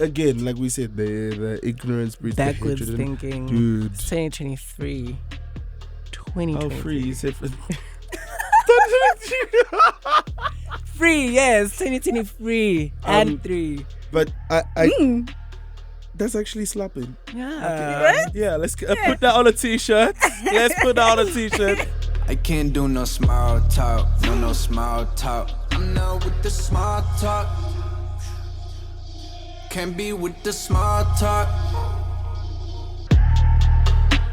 again, like we said, the ignorance breeds the hatred. Backwards thinking. Dude. It's 2023. 2023. Oh, free. You said Free, yes. 2023 and 3. But I that's actually slapping. Yeah. Right? Yeah, let's put that on a t-shirt. Let's put that on a t-shirt. I can't do no small talk, no small talk. I'm not with the small talk. Can't be with the small talk.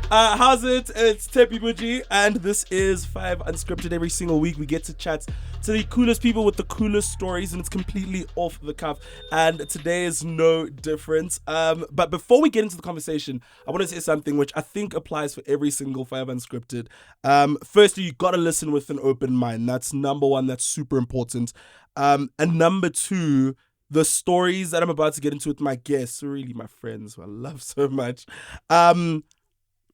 How's it? It's Tshepi Moji, and this is 5 Unscripted. Every single week we get to chat to the coolest people with the coolest stories, and it's completely off the cuff. And today is no different. But before we get into the conversation, I want to say something which I think applies for every single 5 Unscripted. Firstly, you got to listen with an open mind. That's number one. That's super important. And number two, the stories that I'm about to get into with my guests, really my friends who I love so much,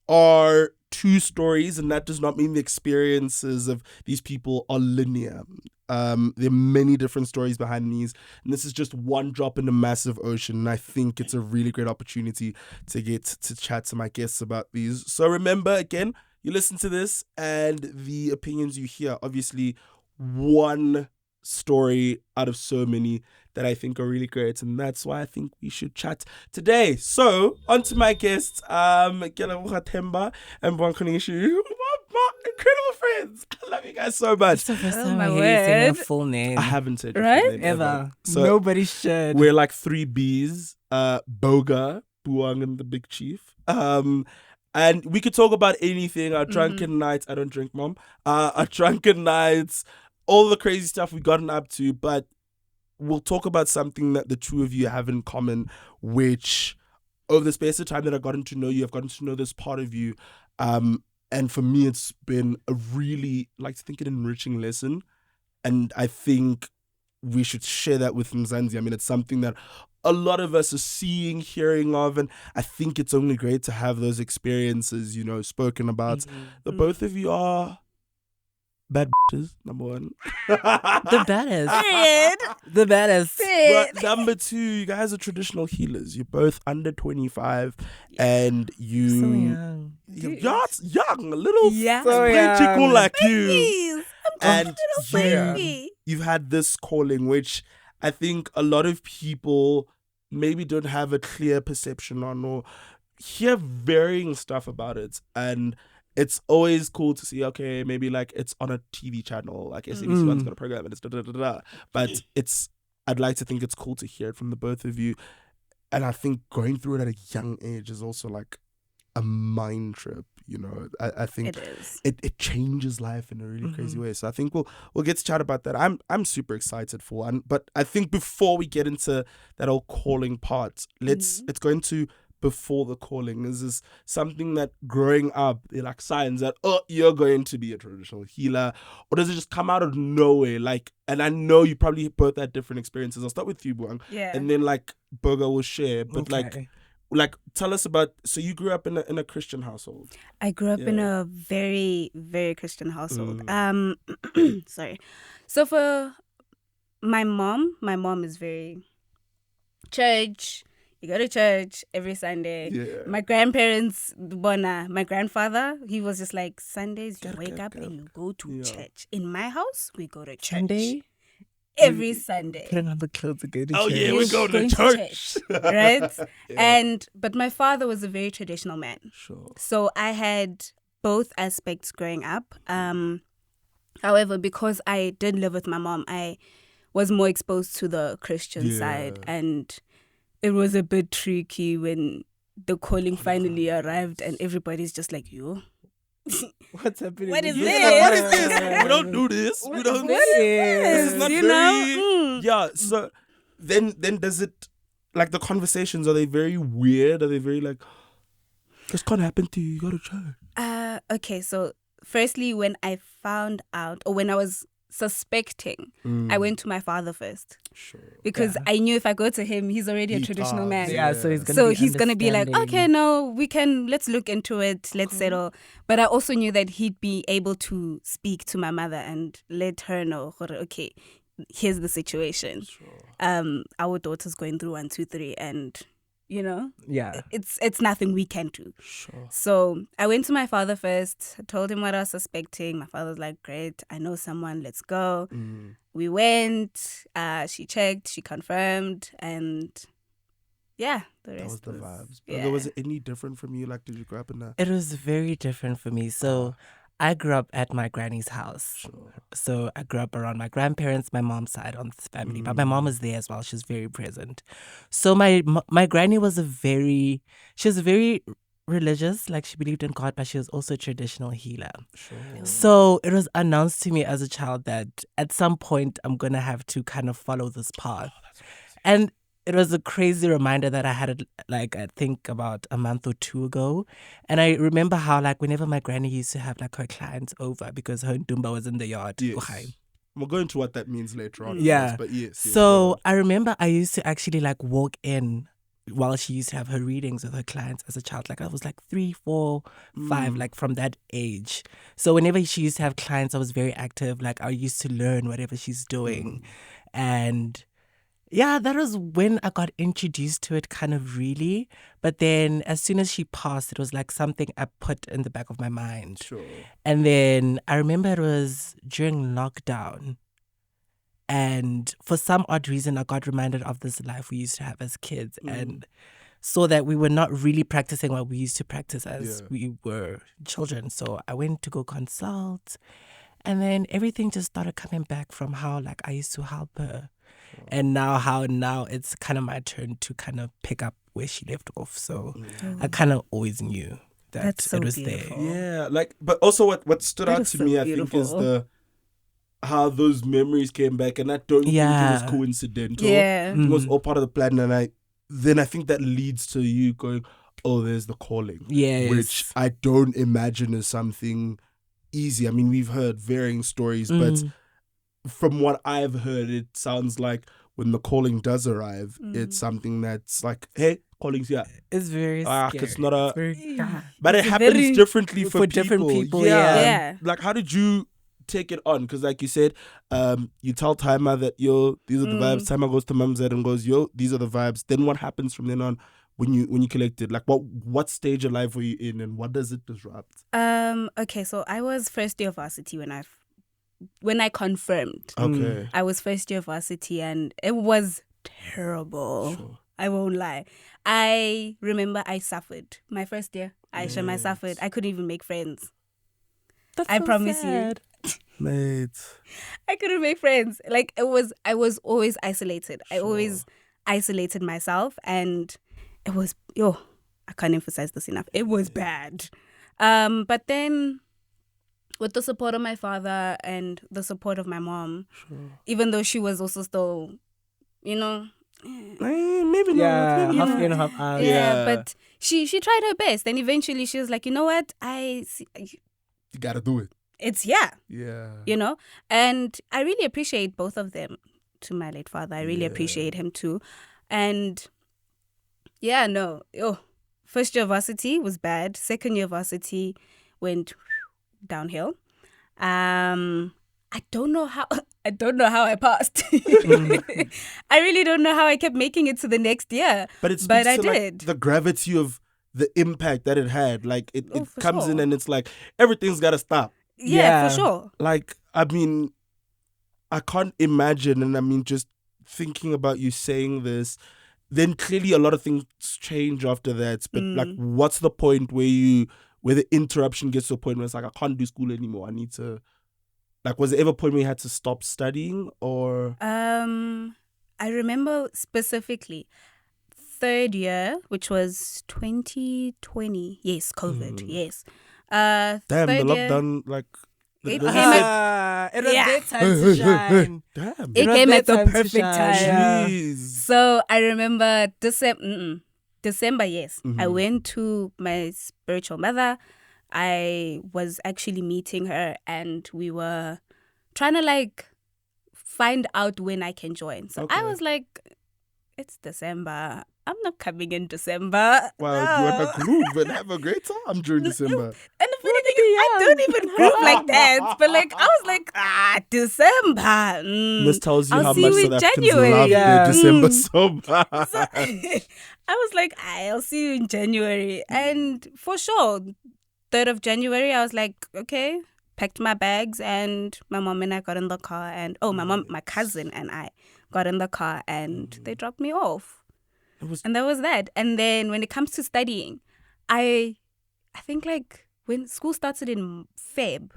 are two stories, and that does not mean the experiences of these people are linear. There are many different stories behind these, and this is just one drop in a massive ocean, and I think it's a really great opportunity to get to chat to my guests about these. So remember, again, you listen to this, and the opinions you hear, obviously one story out of so many that I think are really great, and that's why I think we should chat today. So, on to my guests, Kealeboga Themba and Buang Koneshe, my incredible friends. I love you guys so much. It's the first Oh time my I hear you saying your word. full name. I haven't said your Right? full name Ever. So Nobody should. we're like 3 Bs, Boga, Buang, and the Big Chief. And we could talk about anything, our drunken nights. I don't drink, Mom. Our drunken nights, all the crazy stuff we've gotten up to, but we'll talk about something that the two of you have in common, which over the space of time that I've gotten to know you, I've gotten to know this part of you. And for me, it's been a really, like to think, an enriching lesson. And I think we should share that with Mzansi. I mean, it's something that a lot of us are seeing, hearing of, and I think it's only great to have those experiences, you know, spoken about. The both of you are bad bitches, number one. The baddest. Period. The baddest. But number two, you guys are traditional healers. You're both under 25, and you... So young. You're young, a little Yeah. So spring chicken young. like you. Please. And Baby. you've had this calling, which I think a lot of people maybe don't have a clear perception on or hear varying stuff about it. And it's always cool to see, okay, maybe like it's on a TV channel, like SABC One's got a program and it's da-da-da-da. But I'd like to think it's cool to hear it from the both of you. And I think going through it at a young age is also like a mind trip, you know. I think It is. it changes life in a really crazy way. So I think we'll get to chat about that. I'm super excited for one. But I think before we get into that whole calling part, let's go into before the calling. Is this something that growing up, they're like signs that, oh, you're going to be a traditional healer? Or does it just come out of nowhere? Like, and I know you probably both had different experiences. I'll start with you, Buang. Yeah. And then like Boga will share. But Okay. like tell us about, so you grew up in a Christian household. I grew up in Yeah. a very, very Christian household. Sorry. So for my mom is very church. You go to church every Sunday. Yeah. My grandparents, my grandfather, he was just like, Sundays you wake up and you go to church. In my house, we go to church. Sunday? Every Sunday. Putting on the clothes to go to Oh church. yeah, we go to Going to church. right? Yeah. But my father was a very traditional man. Sure. So I had both aspects growing up. However, because I did live with my mom, I was more exposed to the Christian side, and it was a bit tricky when the calling finally arrived and everybody's just like, yo. What's happening? What is Yeah, this? what is this? We don't do this. We don't. This is not You very. know? Yeah. So then does it, like, the conversations, are they very weird? Are they very like, this can't happen to you? You go to church. Okay, so firstly, when I found out, or when I was suspecting, I went to my father first. Sure. Because I knew if I go to him, he's already a He traditional talks, man. Yeah, so he's gonna So be he's gonna be like, understanding. okay, no, let's look into it, let's settle. But I also knew that he'd be able to speak to my mother and let her know, okay, here's the situation. Our daughter's going through 1, 2, 3, and Yeah. it's nothing we can do. Sure. So I went to my father first. I told him what I was suspecting. My father was like, great, I know someone, let's go. We went, she checked, she confirmed, and the That rest was the vibes. yeah. Was it any different from you? Like, did you grow up in that? It was very different for me. So I grew up at my granny's house. Sure. So I grew up around my grandparents, my mom's side on this family. But my mom was there as well. She was very present. So my granny was very religious. Like, she believed in God, but she was also a traditional healer. Sure. So it was announced to me as a child that at some point I'm going to have to kind of follow this path. And it was a crazy reminder that I had, like, I think about a month or 2 ago. And I remember how, like, whenever my granny used to have, like, her clients over because her ndumba was in the yard. Yes. We'll go into what that means later on. Yeah. But yes. So I remember I used to actually, like, walk in while she used to have her readings with her clients as a child. Like, I was like 3, 4, 5, like, from that age. So whenever she used to have clients, I was very active. Like, I used to learn whatever she's doing. And yeah, that was when I got introduced to it, kind of really. But then as soon as she passed, it was like something I put in the back of my mind. Sure. And then I remember it was during lockdown. And for some odd reason, I got reminded of this life we used to have as kids and saw that we were not really practicing what we used to practice as we were children. So I went to go consult. And then everything just started coming back from how, like, I used to help her. And now it's kind of my turn to kind of pick up where she left off. So I kind of always knew that That's so it was beautiful. there. Yeah, like, but also what stood That out is to so me, I think, is beautiful. how those memories came back, and I don't think it was Yeah. coincidental. Yeah. It was all part of the plan, and I think that leads to you going, oh, there's the calling. Yes. Which I don't imagine is something easy. I mean, we've heard varying stories, but from what I've heard, it sounds like when the calling does arrive, it's something that's like, hey, calling's here. It's very scary. It's not a... It's very, But it It's happens very- differently for different people, Yeah. Yeah. Like, how did you take it on? Because like you said, you tell Timer that, these are the vibes. Timer goes to Mamzed and goes, these are the vibes. Then what happens from then on when you collected? Like, what stage of life were you in, and what does it disrupt? Okay, so I was first year varsity when I confirmed. Okay. I was first year varsity, and it was terrible. Sure. I won't lie. I remember I suffered my first year. I suffered. I couldn't even make friends. I promise you. Mate. I couldn't make friends. Like, I was always isolated. I always isolated myself, and it was, I can't emphasize this enough. It was bad. But then with the support of my father and the support of my mom, even though she was also still, Maybe not. Yeah, Maybe half not. in, half out. Yeah. but she tried her best, and eventually she was like, you know what, You gotta do it. it's Yeah. And I really appreciate both of them. To my late father, I really appreciate him too. And first year varsity was bad. Second year varsity went downhill. I don't know how I passed. I really don't know how I kept making it to the next year. But it speaks But I to, like, did. the gravity of the impact that it had. Like, it for comes in sure. and it's like, everything's gotta stop. Yeah, for sure. Like, I mean, I can't imagine, and I mean, just thinking about you saying this, then clearly a lot of things change after that. But like, what's the point where the interruption gets to a point where it's like, I can't do school anymore. I need to, like, was there ever a point where you had to stop studying, or? I remember specifically third year, which was 2020. Yes, COVID. Yes. Damn, third the year, lockdown, like, It the- came at- It was Yeah. their time to shine. Damn. It was came their at the time to perfect shine. time. Yeah. Jeez. So I remember December, yes. Mm-hmm. I went to my spiritual mother. I was actually meeting her, and we were trying to, like, find out when I can join. So I Okay. was like, it's December. I'm not coming in December. Wow, you want to groove and have a great time during December. And the funny thing I don't even groove like that. But like, I was like, December. This tells you I'll how see much you South in Africans January. love their December so much. So, I was like, I'll see you in January. And for sure, 3rd of January, I was like, okay, packed my bags, and my mom and I got in the car, and my cousin and I got in the car, and they dropped me off. And that was that. And then when it comes to studying, I think like when school started in Feb,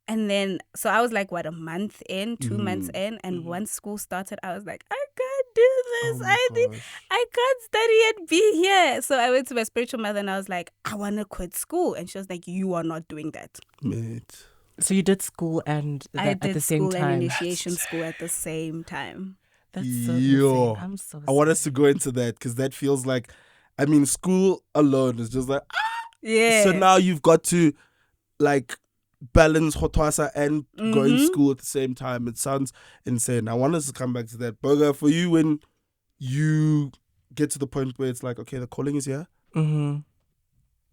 and then so I was like, what, a month in, 2 months in, and once school started, I was like, I can't do this. I can't study and be here. So I went to my spiritual mother and I was like, I want to quit school, and she was like, you are not doing that. Mate. So you did school and I at did the same school time. and initiation school at the same time. That's so Yo. insane. I'm so I want us to go into that because that feels like, I mean, school alone is just like, Yeah. So now you've got to like balance Hotwasa and going to school at the same time. It sounds insane. I want us to come back to that. Boga, for you, when you get to the point where it's like, okay, the calling is here,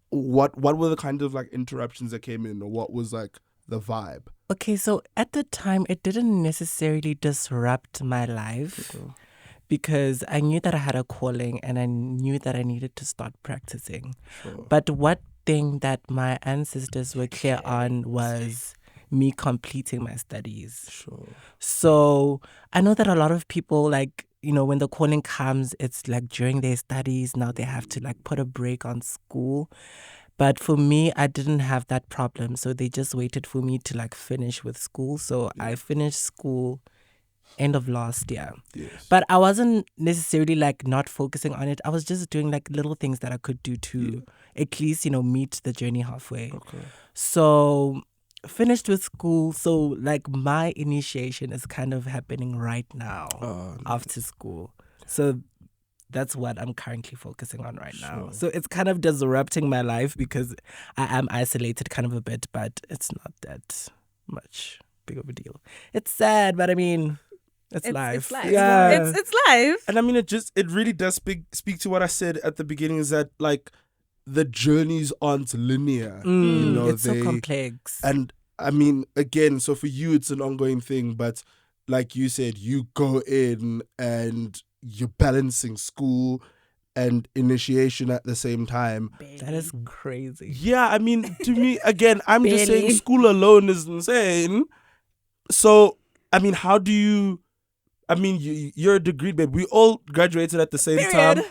what were the kind of like interruptions that came in, or what was like the vibe? Okay, so at the time, it didn't necessarily disrupt my life because I knew that I had a calling and I knew that I needed to start practicing. Sure. But what thing that my ancestors were clear on was me completing my studies. Sure. So I know that a lot of people, like, you know, when the calling comes, it's like during their studies, now they have to like put a break on school. But for me, I didn't have that problem. So they just waited for me to like finish with school. So I finished school end of last year. Yes. But I wasn't necessarily like not focusing on it. I was just doing like little things that I could do to at least, you know, meet the journey halfway. Okay. So finished with school. So like my initiation is kind of happening right now after school. So that's what I'm currently focusing on right now. So it's kind of disrupting my life because I am isolated kind of a bit, but it's not that much big of a deal. It's sad, but I mean, it's life. It's life. Yeah. It's life. And I mean, it really does speak to what I said at the beginning, is that like the journeys aren't linear. You know, it's so complex. And I mean, again, so for you, it's an ongoing thing, but like you said, you go in and you're balancing school and initiation at the same time. That is crazy. Yeah, I mean, to me, again, I'm just saying school alone is insane. So, I mean, how do you... I mean, you're a degree, babe. We all graduated at the same time.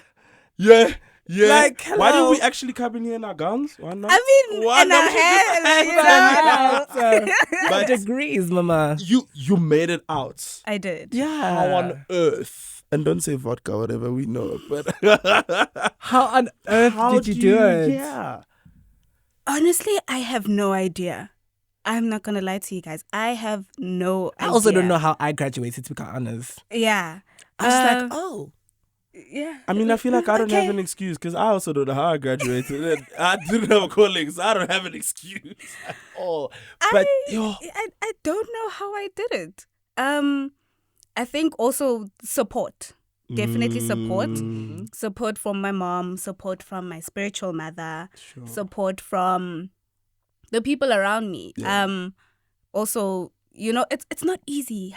Yeah. Like, why did hello. we actually come in here in our gowns? Why not? I mean, Why in not? our head, you know. But degrees, mama. You made it out. I did. Yeah. How on earth? And don't say vodka, whatever, we know. But How on earth did you do it? Yeah. Honestly, I have no idea. I'm not going to lie to you guys. I have no idea. I also don't know how I graduated, to be quite honest. Yeah. I was like, oh. Yeah. I mean, I feel like I don't have an excuse because I also don't know how I graduated. And I didn't have a calling, so I don't have an excuse at all. But I don't know how I did it. I think also support. Definitely support. Support from my mom, support from my spiritual mother, support from the people around me. Yeah. Also, you know, it's not easy.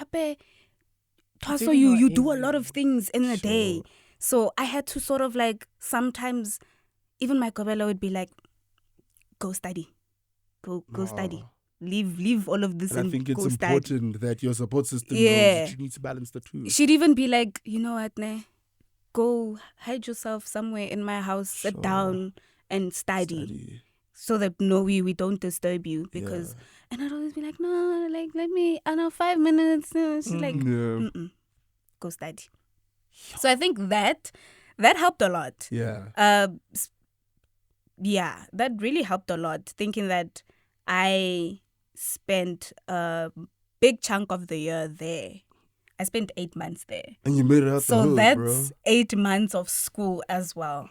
So you do a lot of things in a day. So I had to sort of like, sometimes even my Kobela would be like, go study. Go study. Leave all of this and I think it's go study. important that your support system knows that you need to balance the two. She'd even be like, you know what, go hide yourself somewhere in my house, sit down and study. So that we don't disturb you, because and I'd always be like, no, like let me, I know 5 minutes. She's like, go study. So I think that helped a lot. Yeah. Yeah, that really helped a lot. Thinking that I spent a big chunk of the year there. I spent 8 months there. And you made it out so the hood, that's bro. 8 months of school as well.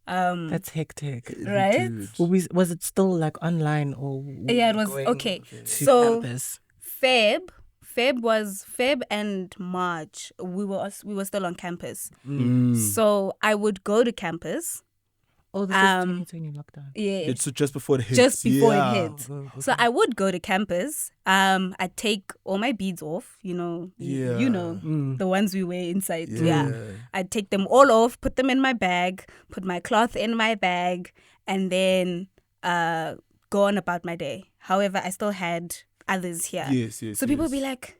That's hectic. Right? Was it still like online or? Yeah, it was okay. So Feb and March we were still on campus. So I would go to campus Oh, this is 2020 lockdown. Yeah. It's just before it hits. Just before Yeah. it hits. Oh, okay. So I would go to campus. I'd take all my beads off, you know, the ones we wear inside. Yeah. I'd take them all off, put them in my bag, put my cloth in my bag, and then go on about my day. However, I still had others here. Yes. So people would be like,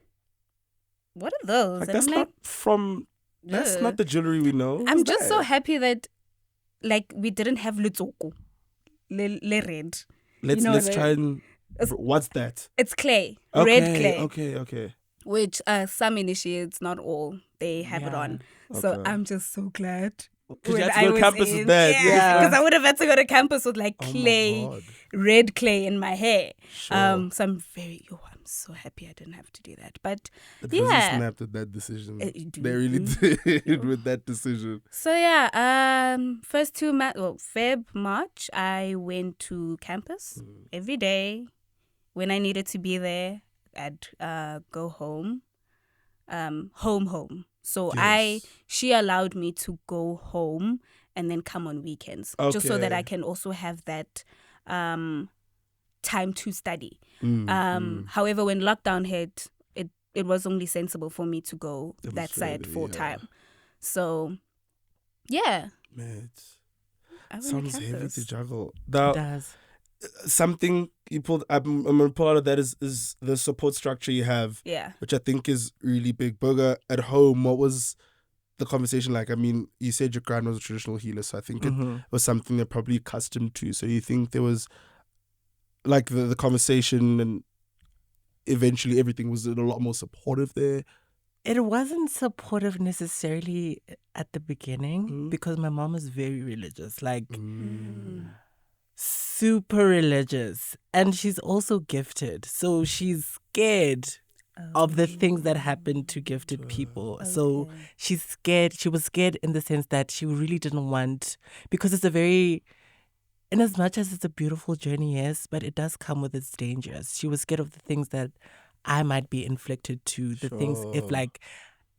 what are those? Like, And that's I'm not like, from. That's "Ugh." not the jewelry we know. I'm What's just so that? happy that, like, we didn't have lutsoko, le red. Let's try and. What's that? It's clay, red clay, Okay. which some initiates, not all, they have it on. So Okay. I'm just so glad. Because you when had to I go to was campus with that. Yeah, because I would have had to go to campus with like Oh my clay, God. red clay in my hair. Sure. So I'm so happy I didn't have to do that. But It really yeah. snapped at that decision. It They really did with that decision. So yeah, first 2 months, Feb, March, I went to campus every day. When I needed to be there, I'd go home, home. So Yes. she allowed me to go home and then come on weekends, just so that Okay. I can also have that time to study. However, when lockdown hit, it was only sensible for me to go that side Demonstrated, full yeah. time. So, yeah. Man, I went sounds to heavy campus. to juggle. It Now, does. something you pulled. I'm gonna pull out of that is the support structure you have, Yeah. which I think is really big. Boga, at home, what was the conversation like? I mean, you said your grand was a traditional healer, so I think it was something they're probably accustomed to. So you think there was like the conversation, and eventually everything was a lot more supportive there. It wasn't supportive necessarily at the beginning because my mom is very religious, like super religious. And she's also gifted. So she's scared of the things that happen to gifted people. So she's scared. She was scared in the sense that she really didn't want, because it's a very, in as much as it's a beautiful journey, yes, but it does come with its dangers. She was scared of the things that I might be inflicted to, the things, if like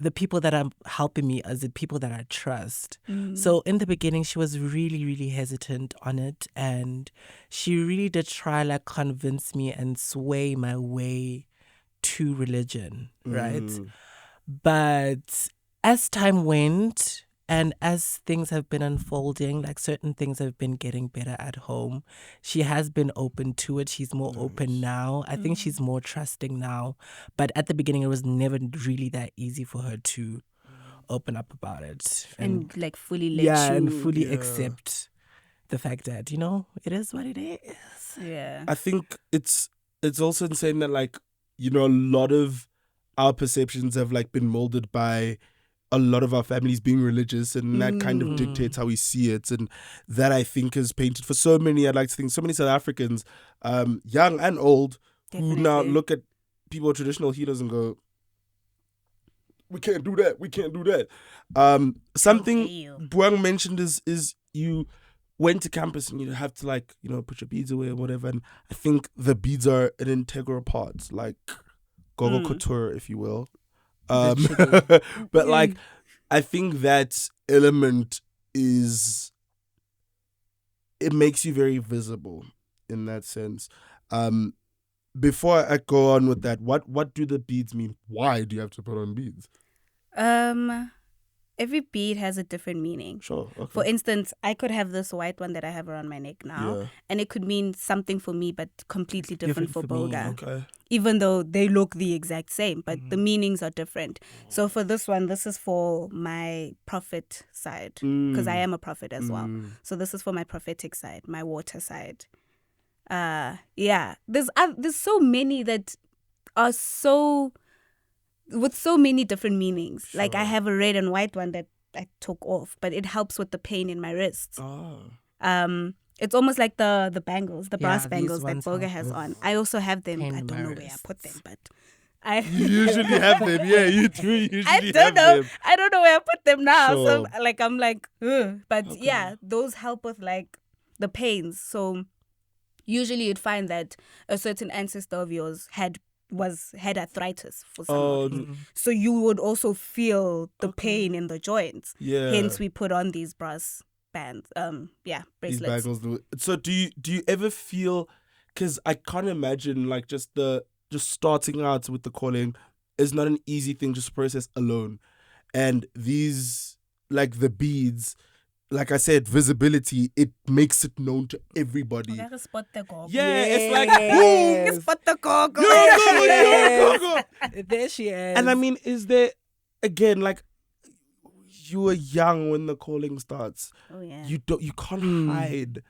the people that are helping me as the people that I trust. So in the beginning, she was really, really hesitant on it. And she really did try like convince me and sway my way to religion, right? But as time went, and as things have been unfolding, like certain things have been getting better at home, she has been open to it. She's more open now. I think she's more trusting now. But at the beginning, it was never really that easy for her to open up about it. And like fully let you. and fully accept the fact that, it is what it is. Yeah. I think it's also insane that, like, a lot of our perceptions have like been molded by a lot of our families being religious, and that kind of dictates how we see it. And that, I think, is painted for so many, I'd like to think, so many South Africans, young and old, who now Definitely. look at people with traditional healers and go, we can't do that. We can't do that. Something you. Buang mentioned is you went to campus and you have to, like, put your beads away or whatever. And I think the beads are an integral part, like gogo couture, if you will. But like, I think that element it makes you very visible in that sense. Before I go on with that, what do the beads mean? Why do you have to put on beads? Every bead has a different meaning. Sure. Okay. For instance, I could have this white one that I have around my neck now, and it could mean something for me, but completely different for me. Boga. Okay. Even though they look the exact same, but the meanings are different. So for this one, this is for my prophet side, because I am a prophet as well. So this is for my prophetic side, my water side. There's so many that are with so many different meanings. Sure. Like I have a red and white one that I took off, but it helps with the pain in my wrists. It's almost like the bangles, the brass these bangles that ones Boga help has with on. I also have them. pain I in don't my know where I wrists. put them, but I You usually have them. Yeah, you do usually I don't have know. them. I don't know where I put them now. Sure. So I'm like, ugh. But yeah, those help with like the pains. So usually you'd find that a certain ancestor of yours had arthritis for someone. So you would also feel the pain in the joints. Yeah. Hence we put on these brass bands. These Bracelets. bangles. So do you ever feel? Because I can't imagine like just starting out with the calling is not an easy thing just to process alone, and these like the beads. Like I said, visibility, it makes it known to everybody. Gotta spot the gogo. Yeah, it's like, boom! Spot the gogo. You're a gogo, you're a gogo. There she is. And I mean, is there, again, like, you were young when the calling starts. Oh, yeah. You can't hide.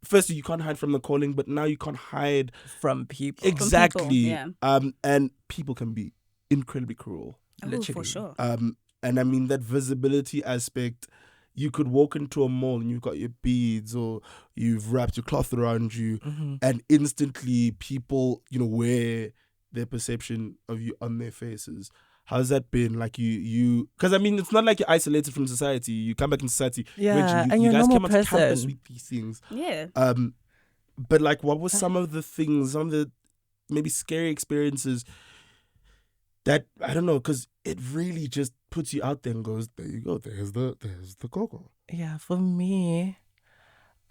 Firstly, you can't hide from the calling, but now you can't hide from people. Exactly. From people, yeah. And people can be incredibly cruel. Oh, for sure. And I mean, that visibility aspect, you could walk into a mall and you've got your beads or you've wrapped your cloth around you and instantly people, wear their perception of you on their faces. How's that been? Like you because I mean, it's not like you're isolated from society. You come back in society. Yeah, and and you you're a guys normal came onto campus person. with these things. Yeah. But like, what were some of the things, some of the maybe scary experiences that, I don't know, because it really just puts you out there and goes, there you go, there's the cocoa. Yeah, for me,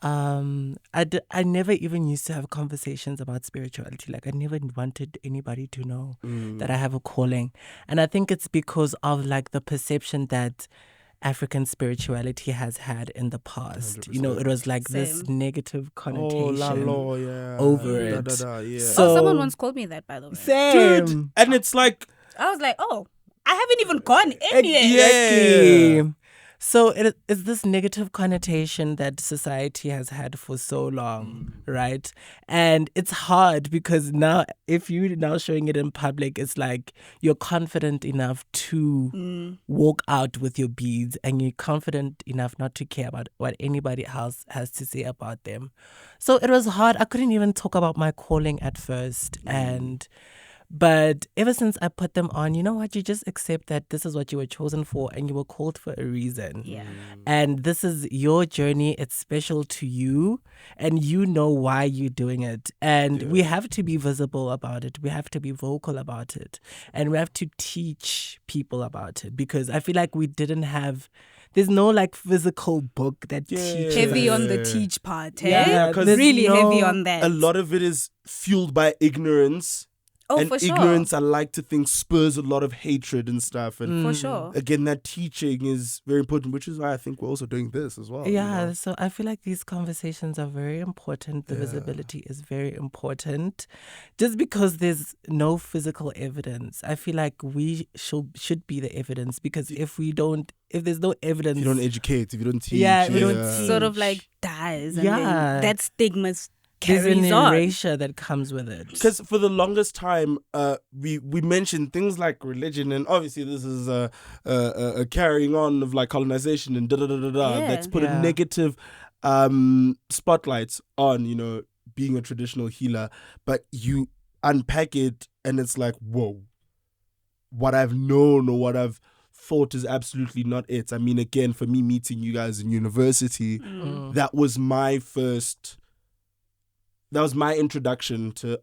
I never even used to have conversations about spirituality. Like I never wanted anybody to know that I have a calling. And I think it's because of like the perception that African spirituality has had in the past. 100%. It was like this Same. negative connotation Yeah. over it. Yeah. So- Someone once called me that, by the way. Same. Dude, and it's like, I was like, oh, I haven't even gone in yet. Exactly. So it is this negative connotation that society has had for so long, right? And it's hard because now, if you're now showing it in public, it's like you're confident enough to walk out with your beads and you're confident enough not to care about what anybody else has to say about them. So it was hard. I couldn't even talk about my calling at first. But ever since I put them on, you know what? You just accept that this is what you were chosen for and you were called for a reason. Yeah. And this is your journey. It's special to you and you know why you're doing it. And we have to be visible about it. We have to be vocal about it. And we have to teach people about it because I feel like we didn't have... There's no like physical book that teaches. Heavy on the teach part, eh? Yeah, 'cause really heavy on that. a lot of it is fueled by ignorance. Oh, and for sure. ignorance, I like to think, spurs a lot of hatred and stuff. And For sure. again, that teaching is very important, which is why I think we're also doing this as well. Yeah, so I feel like these conversations are very important. The visibility is very important. Just because there's no physical evidence, I feel like we should be the evidence because if there's no evidence... If you don't educate, if you don't teach. Yeah, we don't teach. Sort of like dies. And Yeah. then that stigma's There's an carries on. erasure that comes with it. Because for the longest time, we mentioned things like religion, and obviously this is a carrying on of like colonization and Yeah. that's put a negative spotlight on being a traditional healer. But you unpack it, and it's like, whoa, what I've known or what I've thought is absolutely not it. I mean, again, for me meeting you guys in university, that was my first. That was my introduction to,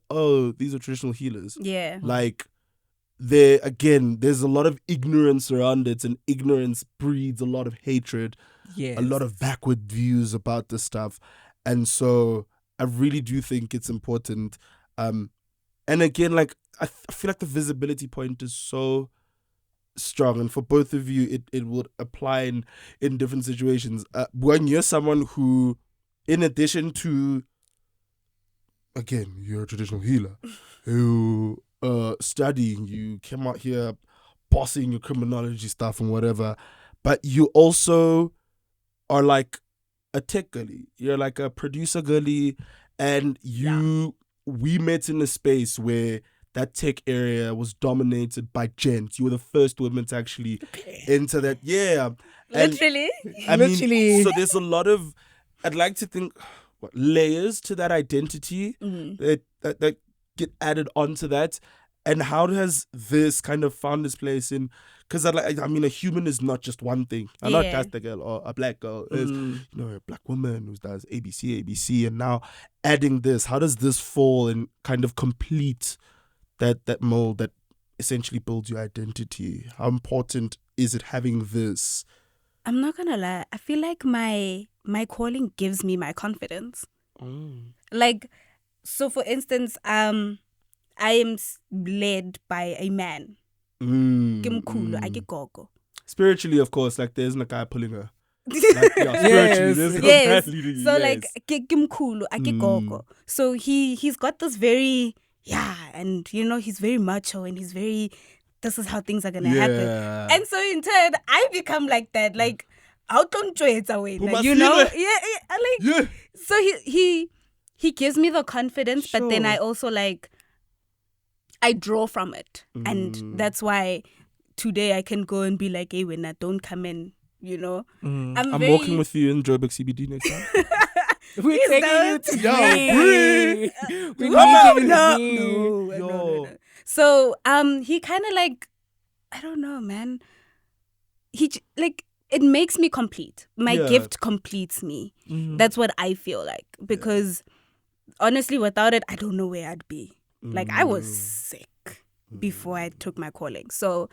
these are traditional healers. Yeah. Like, there's a lot of ignorance around it, and ignorance breeds a lot of hatred, Yes. a lot of backward views about this stuff. And so I really do think it's important. And again, like, I feel like the visibility point is so strong. And for both of you, it would apply in different situations. When you're someone who, in addition to, again, you're a traditional healer who studying, you came out here bossing your criminology stuff and whatever, but you also are like a tech girly. You're like a producer girly, and we met in a space where that tech area was dominated by gents. You were the first woman to actually enter that. Yeah. And, Literally. I mean, Literally. so there's a lot of, I'd like to think, layers to that identity that get added onto that. And how has this kind of found its place in, because I mean, a human is not just one thing. I'm not just a girl or a black girl. There's a black woman who does ABC, and now adding this, how does this fall and kind of complete that mold that essentially builds your identity? How important is it having this I'm not gonna lie. I feel like my calling gives me my confidence. Like, so for instance, I am led by a man. Kimkhulu, agigogo. Spiritually, of course, like there isn't a guy pulling her. Like, spiritually, there's no man leading you. So like kimkhulu agigogo. So he's got this very and you know he's very macho and he's very, this is how things are gonna happen. And so in turn I become like that, like out on trades away, like, you know, So he gives me the confidence, but then I also like I draw from it, and that's why today I can go and be like, hey, when I don't come in, you know, I'm walking with you in Joburg CBD next time. We're taking it to no. So he kind of like, I don't know, man. He like, it makes me complete. My gift completes me. That's what I feel like, because honestly, without it, I don't know where I'd be. Like, I was sick before I took my calling. So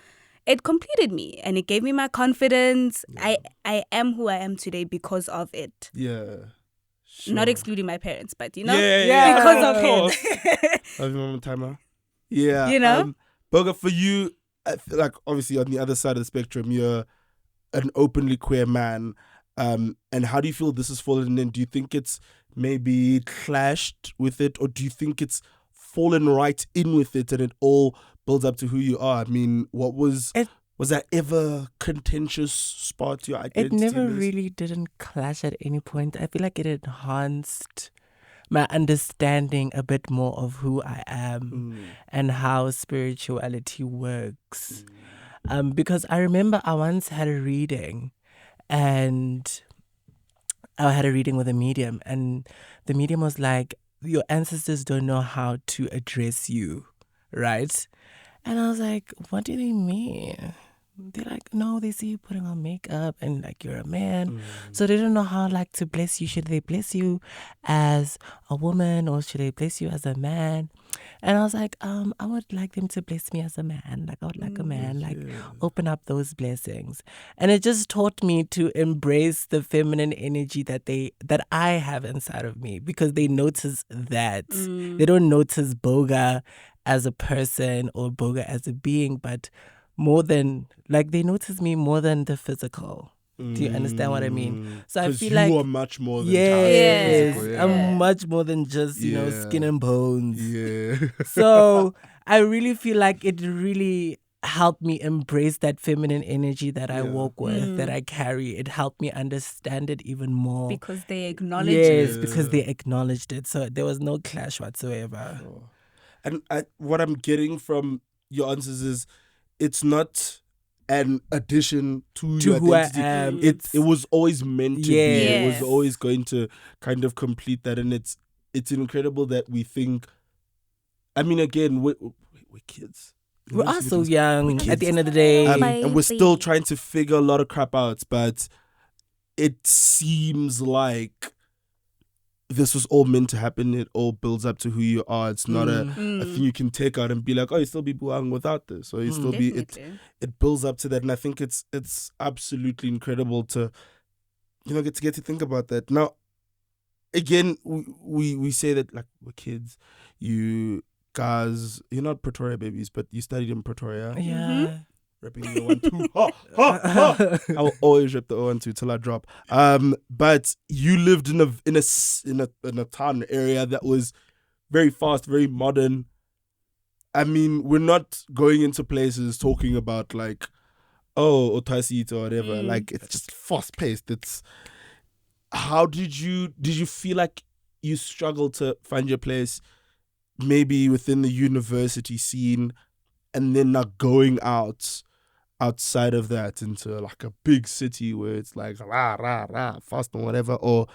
it completed me and it gave me my confidence. I am who I am today because of it. Yeah. Sure. Not excluding my parents, but you know, because of him. Love you, Mama Timer. Yeah. You know? Boga, for you, I feel like obviously on the other side of the spectrum, you're an openly queer man. And how do you feel this has fallen in? Do you think it's maybe clashed with it, or do you think it's fallen right in with it and it all builds up to who you are? I mean, was that ever contentious spot to your identity? It never really didn't clash at any point. I feel like it enhanced my understanding a bit more of who I am and how spirituality works. Because I remember I once had a reading, and I had a reading with a medium, and the medium was like, your ancestors don't know how to address you, right? And I was like, what do they mean? They're like, no, they see you putting on makeup and like you're a man. So they don't know how like to bless you. Should they bless you as a woman or should they bless you as a man? And I was like, I would like them to bless me as a man. Like I would like a man, like open up those blessings. And it just taught me to embrace the feminine energy that I have inside of me, because they notice that. They don't notice Boga as a person or Boga as a being, but more than, like, they notice me more than the physical. Do you understand what I mean? So I feel like you are much more than physical, I'm much more than just, you know, skin and bones. So I really feel like it really helped me embrace that feminine energy that I walk with, that I carry. It helped me understand it even more. Because they acknowledged it. Yes, because they acknowledged it. So there was no clash whatsoever. And what I'm getting from your answers is, it's not an addition to your who identity. I am. It was always meant to be. It was Yes. always going to kind of complete that. And it's incredible that we think, I mean, again, we're kids. We're all so young at the end of the day. And we're still trying to figure a lot of crap out. But it seems like this was all meant to happen. It all builds up to who you are. It's not a thing you can take out and be like, oh, you still be Buang without this, or you still be it builds up to that. And I think it's absolutely incredible to, you know, get to think about that. Now, again, we say that like we're kids. You guys, you're not Pretoria babies, but you studied in Pretoria. Yeah. Repping the 1-2. Ha, ha, ha. I will always rep the 1-2 till I drop. But you lived in a town area that was very fast, very modern. I mean, we're not going into places talking about like, oh, Otasit or whatever. Like, it's just fast paced. How did you feel like you struggled to find your place, maybe within the university scene, and then not going outside of that into like a big city where it's like rah rah rah fast and whatever? Or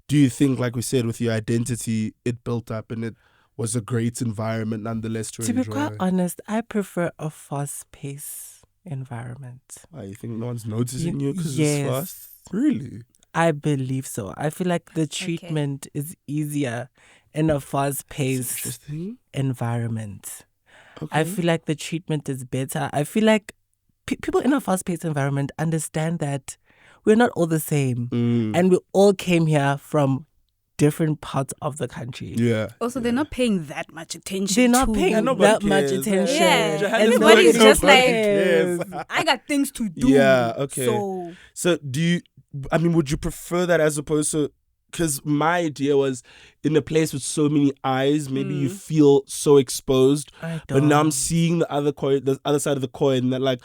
do you think, like we said, with your identity, it built up and it was a great environment nonetheless to enjoy? To be quite honest, I prefer a fast-paced environment. Why, you think no one's noticing you because Yes. it's fast? Really? I believe so. I feel like the treatment is easier in a fast-paced Interesting. environment. Okay. I feel like the treatment is better. I feel like people in a fast-paced environment understand that we're not all the same. And we all came here from different parts of the country. Yeah. Also, they're not paying that much attention. They're not to paying you. that much attention. Yeah. And Everybody's nobody just like, cares. I got things to do. Yeah, okay. So do you, would you prefer that as opposed to, because my idea was in a place with so many eyes, maybe you feel so exposed. I But now I'm don't. seeing the other side of the coin that like,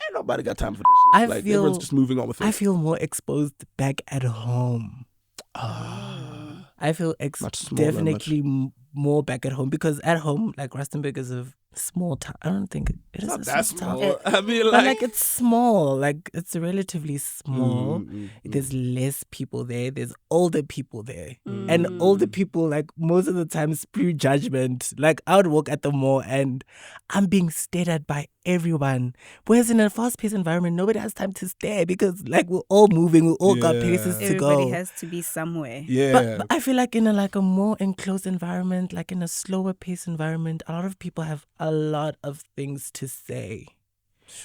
ain't nobody got time for this shit. Like everyone's just moving on with it. I feel more exposed back at home. I feel Much smaller, definitely more back at home, because at home, like Rustenburg is a small town. I don't think it is not a that small small. town. I mean, But like, like it's small, like it's relatively small. Mm. There's less people there. There's older people there, and older people, like most of the time, spew judgment. Like I would walk at the mall and I'm being stared at by everyone. Whereas in a fast-paced environment, nobody has time to stare because like we're all moving, we all got places to everybody go. has to be somewhere. yeah. But I feel like in a more enclosed environment, like in a slower paced environment, a lot of people have a lot of things to say,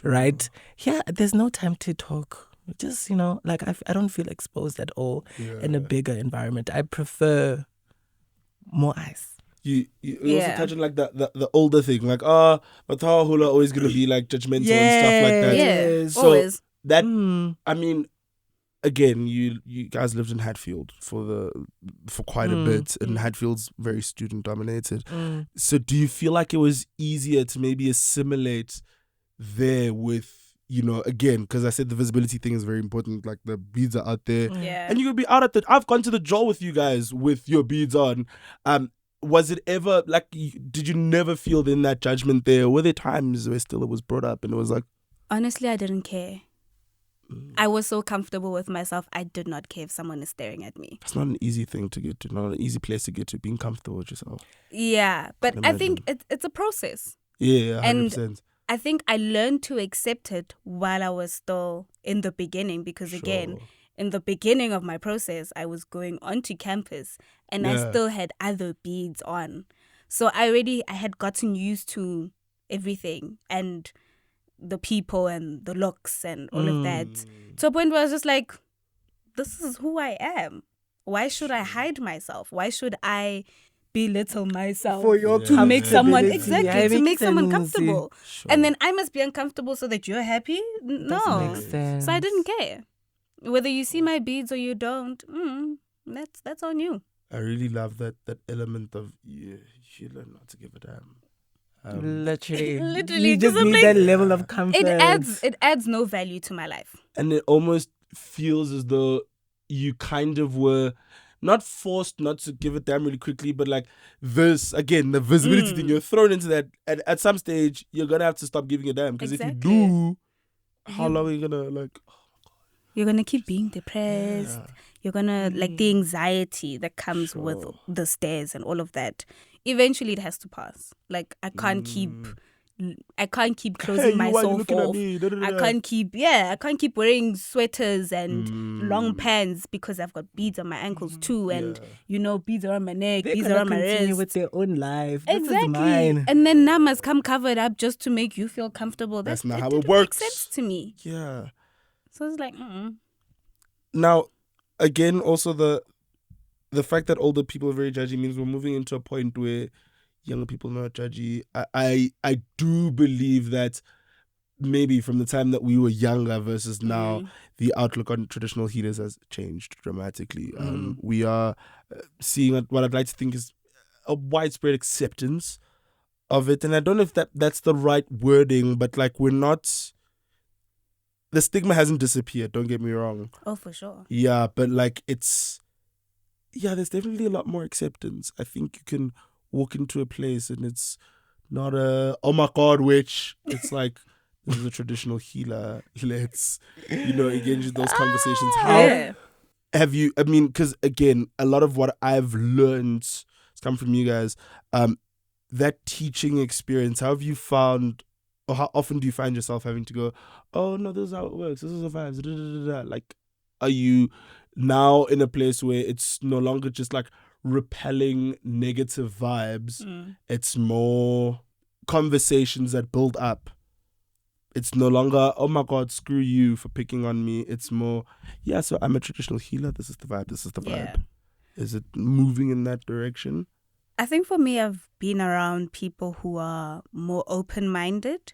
right? Yeah, there's no time to talk. Just, like I don't feel exposed at all in a bigger environment. I prefer more eyes. You also touch on like the older thing, like but how hula always gonna be like judgmental and stuff like that. Yeah, So always. that I mean, again, you guys lived in Hatfield for quite a bit, and Hatfield's very student dominated. So do you feel like it was easier to maybe assimilate there with, again, because I said the visibility thing is very important, like the beads are out there, Yeah. and you could be out I've gone to the jaw with you guys with your beads on. Was it ever like, did you never feel then that judgment there? Were there times where still it was brought up and it was like, Honestly, I didn't care. I was so comfortable with myself. I did not care if someone is staring at me. it's not an easy thing to get to, not an easy place to get to, being comfortable with yourself. Yeah, but Can I think it's a process. Yeah, 100%. And I think I learned to accept it while I was still in the beginning, because again, in the beginning of my process, I was going onto campus and I still had other beads on. So I had gotten used to everything and the people and the looks and all of that, to a point where I was just like, this is who I am. Why should I hide myself? Why should I belittle myself to make someone to make someone comfortable? Sure. And then I must be uncomfortable so that you're happy? No. Makes sense. So I didn't care. Whether you see my beads or you don't, that's on you. I really love that element of you learn not to give a damn. Literally, Literally, you just because I'm need like, that level of comfort. It adds no value to my life. And it almost feels as though you kind of were not forced not to give a damn really quickly, but like this, again, the visibility thing, you're thrown into that. And at some stage, you're going to have to stop giving a damn. Because if you do, how long are you going to like... You're going to keep being depressed. You're going to, like, the anxiety that comes with the stares and all of that. Eventually, it has to pass. Like, I can't keep closing myself off. I can't keep wearing sweaters and long pants because I've got beads on my ankles too, and beads around my neck, They're beads gonna around my continue wrist. with their own life. This is Exactly. mine. And then now must come covered up just to make you feel comfortable. That's not it how it didn't works. Make sense to me. Yeah. So it's like, Now, again, also the fact that older people are very judgy means we're moving into a point where younger people are not judgy. I do believe that maybe from the time that we were younger versus now, the outlook on traditional healers has changed dramatically. We are seeing what I'd like to think is a widespread acceptance of it. And I don't know if that's the right wording, but like we're not... The stigma hasn't disappeared, don't get me wrong. oh, for sure. Yeah, but like there's definitely a lot more acceptance. I think you can walk into a place and it's not a, oh my God, witch. It's like, this is a traditional healer. Let's, engage in those conversations. How have you, because again, a lot of what I've learned has come from you guys. That teaching experience, how have you found, or how often do you find yourself having to go, oh no, this is how it works, this is the vibes, da, da, da, da. Like, are you now in a place where it's no longer just like repelling negative vibes, it's more conversations that build up it's no longer, oh my God, screw you for picking on me. It's more, yeah, so I'm a traditional healer. This is the vibe. This is the vibe. Yeah. Is it moving in that direction? I think for me, I've been around people who are more open-minded.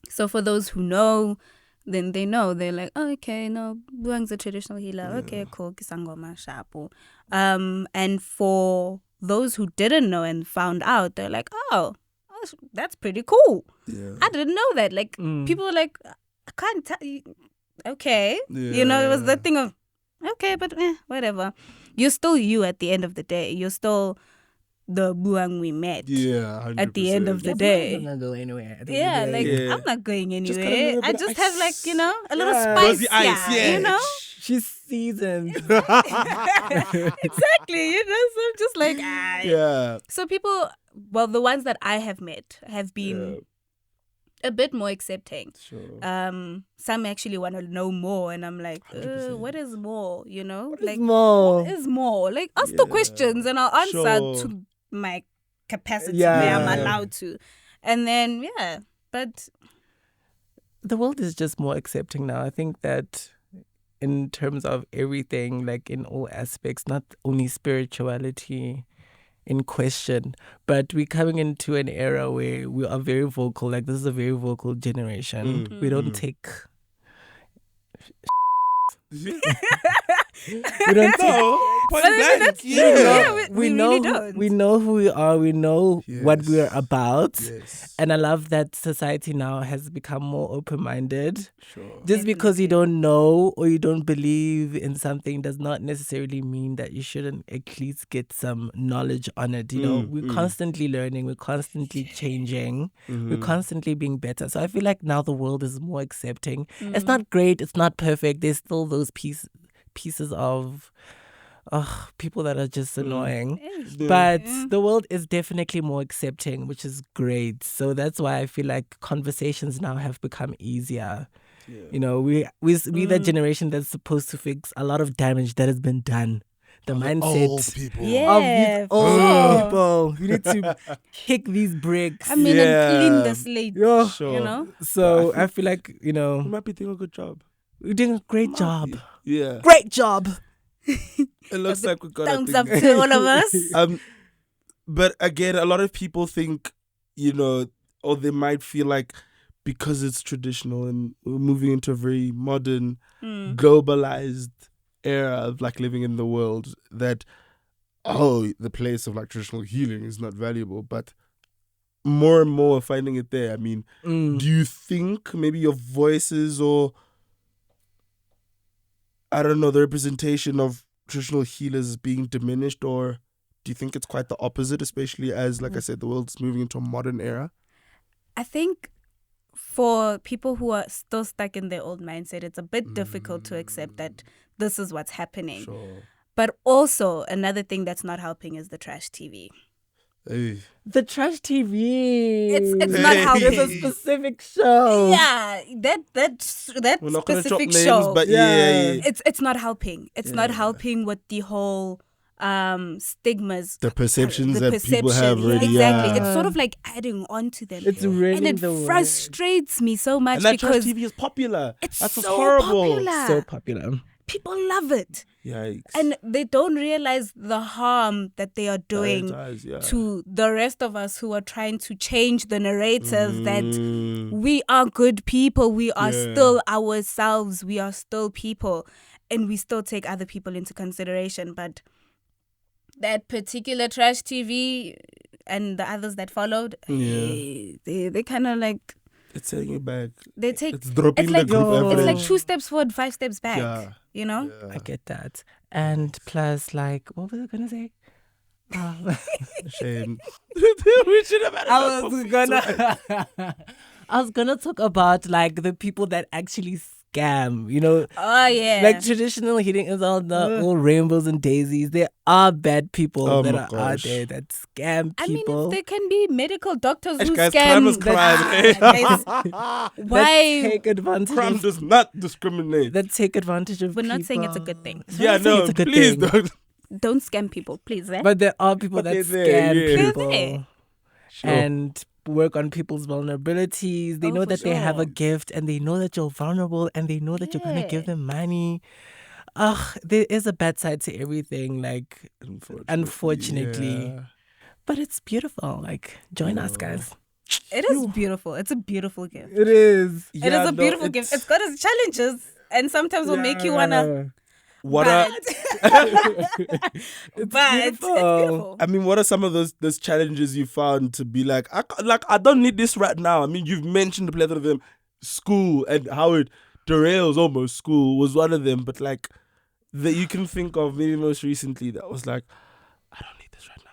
So for those who know, then they know. They're like, oh, okay, no, Buang's a traditional healer. Yeah. Okay, cool. Kisangoma shapo. And for those who didn't know and found out, they're like, oh, that's pretty cool. Yeah. I didn't know that. Like, people were like, I can't tell you. Okay. Yeah. You know, it was the thing of, okay, but whatever. You're still you at the end of the day. You're still the Buang we met. Yeah, 100%. At the end of the day. I'm not going anywhere. I'm not going anywhere. I just have like, you know, a little spice. Rosy ice, you know? She's seasoned. Exactly, you know, so I'm just like, Yeah. So people, well, the ones that I have met have been a bit more accepting. Sure. Some actually want to know more, and I'm like, what is more? You know, what like more? What is more? Like, ask the questions, and I'll answer to my capacity where I'm allowed to. And then but the world is just more accepting now. I think that in terms of everything, like in all aspects, not only spirituality in question, but we're coming into an era where we are very vocal. Like, this is a very vocal generation. We don't take we don't we know we know who we are, we know what we're about, and I love that society now has become more open-minded. Just because you don't know or you don't believe in something does not necessarily mean that you shouldn't at least get some knowledge on it. You know, we're constantly learning, we're constantly changing, we're constantly being better. So I feel like now the world is more accepting. It's not great, it's not perfect, there's still those pieces of people that are just annoying. But the world is definitely more accepting, which is great. So that's why I feel like conversations now have become easier. Yeah. You know, we that generation that's supposed to fix a lot of damage that has been done. The mindset old people. of these old people. You need to kick these bricks. I mean, and clean the slate. Yeah. Sure. You know? So I feel like, you know, we might be doing a good job. We're doing a great job. Yeah. Great job. It looks like we got thumbs up to all of us. But again, a lot of people think, you know, or they might feel like because it's traditional and we're moving into a very modern, globalized era of like living in the world, that the place of like traditional healing is not valuable. But more and more finding it there. I mean, do you think maybe your voices or I don't know, the representation of traditional healers is being diminished, or do you think it's quite the opposite, especially as, like I said, the world's moving into a modern era? I think for people who are still stuck in their old mindset, it's a bit difficult to accept that this is what's happening. Sure. But also, another thing that's not helping is the trash TV. Hey. The trash TV. It's not helping. It's a specific show. Yeah, that We're not gonna drop specific names, show. but It's not helping. It's not helping with the whole stigmas, the perceptions that people have already. Exactly. It's sort of like adding on to them. It's really and it frustrates me so much and that because trash TV is popular. It's That's so horrible. popular. So popular. People love it. Yikes. And they don't realize the harm that they are doing to the rest of us who are trying to change the narrative that we are good people, we are still ourselves, we are still people, and we still take other people into consideration. But that particular trash TV and the others that followed, they kind of like... It's taking it back. It's dropping like, the group it's like 2 steps forward, 5 steps back. Yeah. You know? Yeah. I get that. And plus, like, what was I going to say? Shame. We should have had I was gonna talk about like the people that actually scam, you know. Oh yeah. Like traditional healing is all rainbows and daisies. There are bad people that are out there that scam people. I mean, if there can be medical doctors who guys, scam. crime is crime. Why? Take advantage. Crime does not discriminate. That take advantage of We're people. not saying it's a good thing. Yeah, no, it's a good please thing. Don't scam people, please. But there are people that scam people. Sure. And work on people's vulnerabilities. They know for that they have a sure. gift, and they know that you're vulnerable, and they know that you're going to give Yeah. them money. There is a bad side to everything, like, unfortunately. Yeah. But it's beautiful. Like, join us, guys. It is beautiful. It's a beautiful gift. It is. It is a beautiful gift. It's got its challenges, and sometimes will make you wanna. What but It's but it's beautiful. I mean, what are some of those challenges you found to be like, I don't need this right now? I mean, you've mentioned a plethora of them. School and how it derails almost. School was one of them, but like that you can think of maybe most recently that was like, I don't need this right now.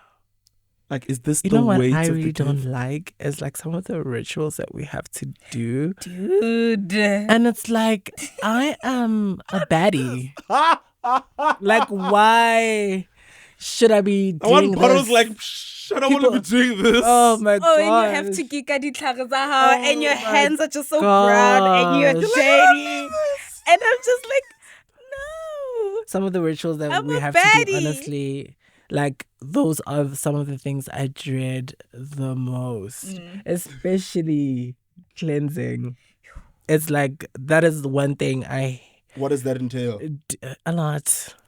Like, is this You the know what weight I of really the don't gift? like is like some of the rituals that we have to do. Dude. And it's like, I am a baddie. Like, why should I be I want doing bottles this? like, I don't want to be doing this. Oh my god. Oh, and you have to kika ditlhare tsa hao, and your my hands are just so brown, and you're gosh. dirty. And I'm just like, no. Some of the rituals that I'm we a have to do, baddie. honestly, like, those are some of the things I dread the most, especially cleansing. It's like, that is the one thing What does that entail? a lot.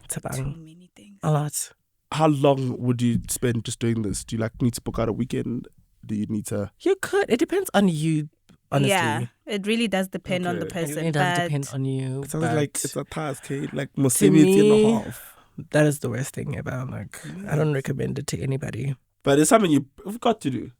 Too Tshepang. many things. A lot. How long would you spend just doing this? Do you like need to book out a weekend? Do you need to? You could. It depends on you, honestly. Yeah, it really does depend on the Okay. It person. really does but depend on you. It sounds but like it's a task, hey? Like to Mosebetsi and me, a half. that is the worst thing ever. Like, I don't recommend it to anybody. But it's something you've got to do.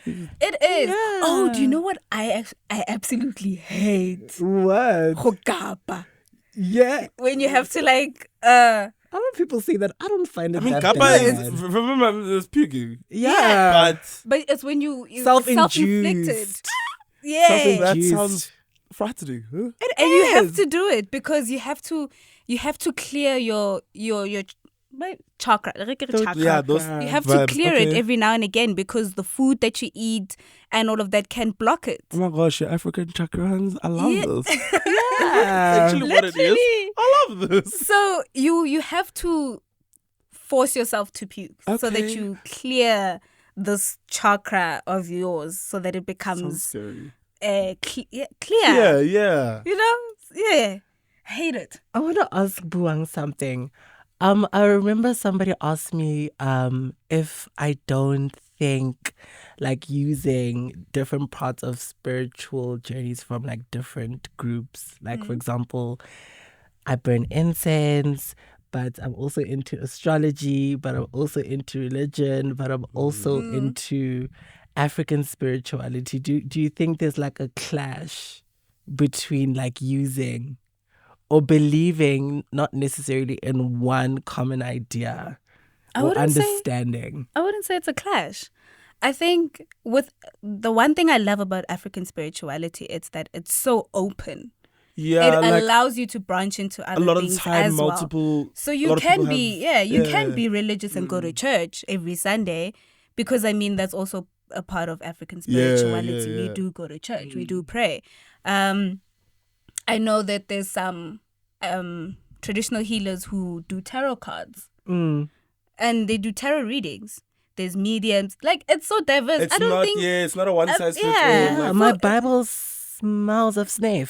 It is. Oh, do you know what I absolutely hate? What? Hokapa. Yeah. When you have to like A lot of people say that. I don't find it I mean, that Kappa bad. is, remember, there's puking. Yeah. But it's when you Self-induced. self-inflicted. Yeah. that Juiced. sounds frightening. Huh? And you have to do it because you have to clear your chakra. Yeah, those You have vibes. to clear it Okay. every now and again because the food that you eat and all of that can block it. Oh my gosh, your African chakrans. I love Yeah. this. Yeah. Actually, what it is. Literally. I love this. So you have to force yourself to puke so that Okay. you clear this chakra of yours so that it Sounds becomes scary. clear. Yeah. You know? Yeah. I hate it. I want to ask Buang something. I remember somebody asked me if I don't think like using different parts of spiritual journeys from like different groups. Like, for example, I burn incense, but I'm also into astrology, but I'm also into religion, but I'm also into African spirituality. Do you think there's like a clash between like using or believing not necessarily in one common idea I or wouldn't say- understanding? I wouldn't say it's a clash. I think with the one thing I love about African spirituality, it's that it's so open. Yeah, It like allows you to branch into a other lot of things time, as well. multiple. So a you lot of can people be, have- you can be religious and go to church every Sunday because I mean that's also a part of African spirituality. yeah. We do go to church, we do pray. I know that there's some traditional healers who do tarot cards and they do tarot readings. There's mediums, like it's so diverse. It's I don't not. think Yeah, it's not a one size fits all. yeah. Yeah, Like, my Bible smells of snake.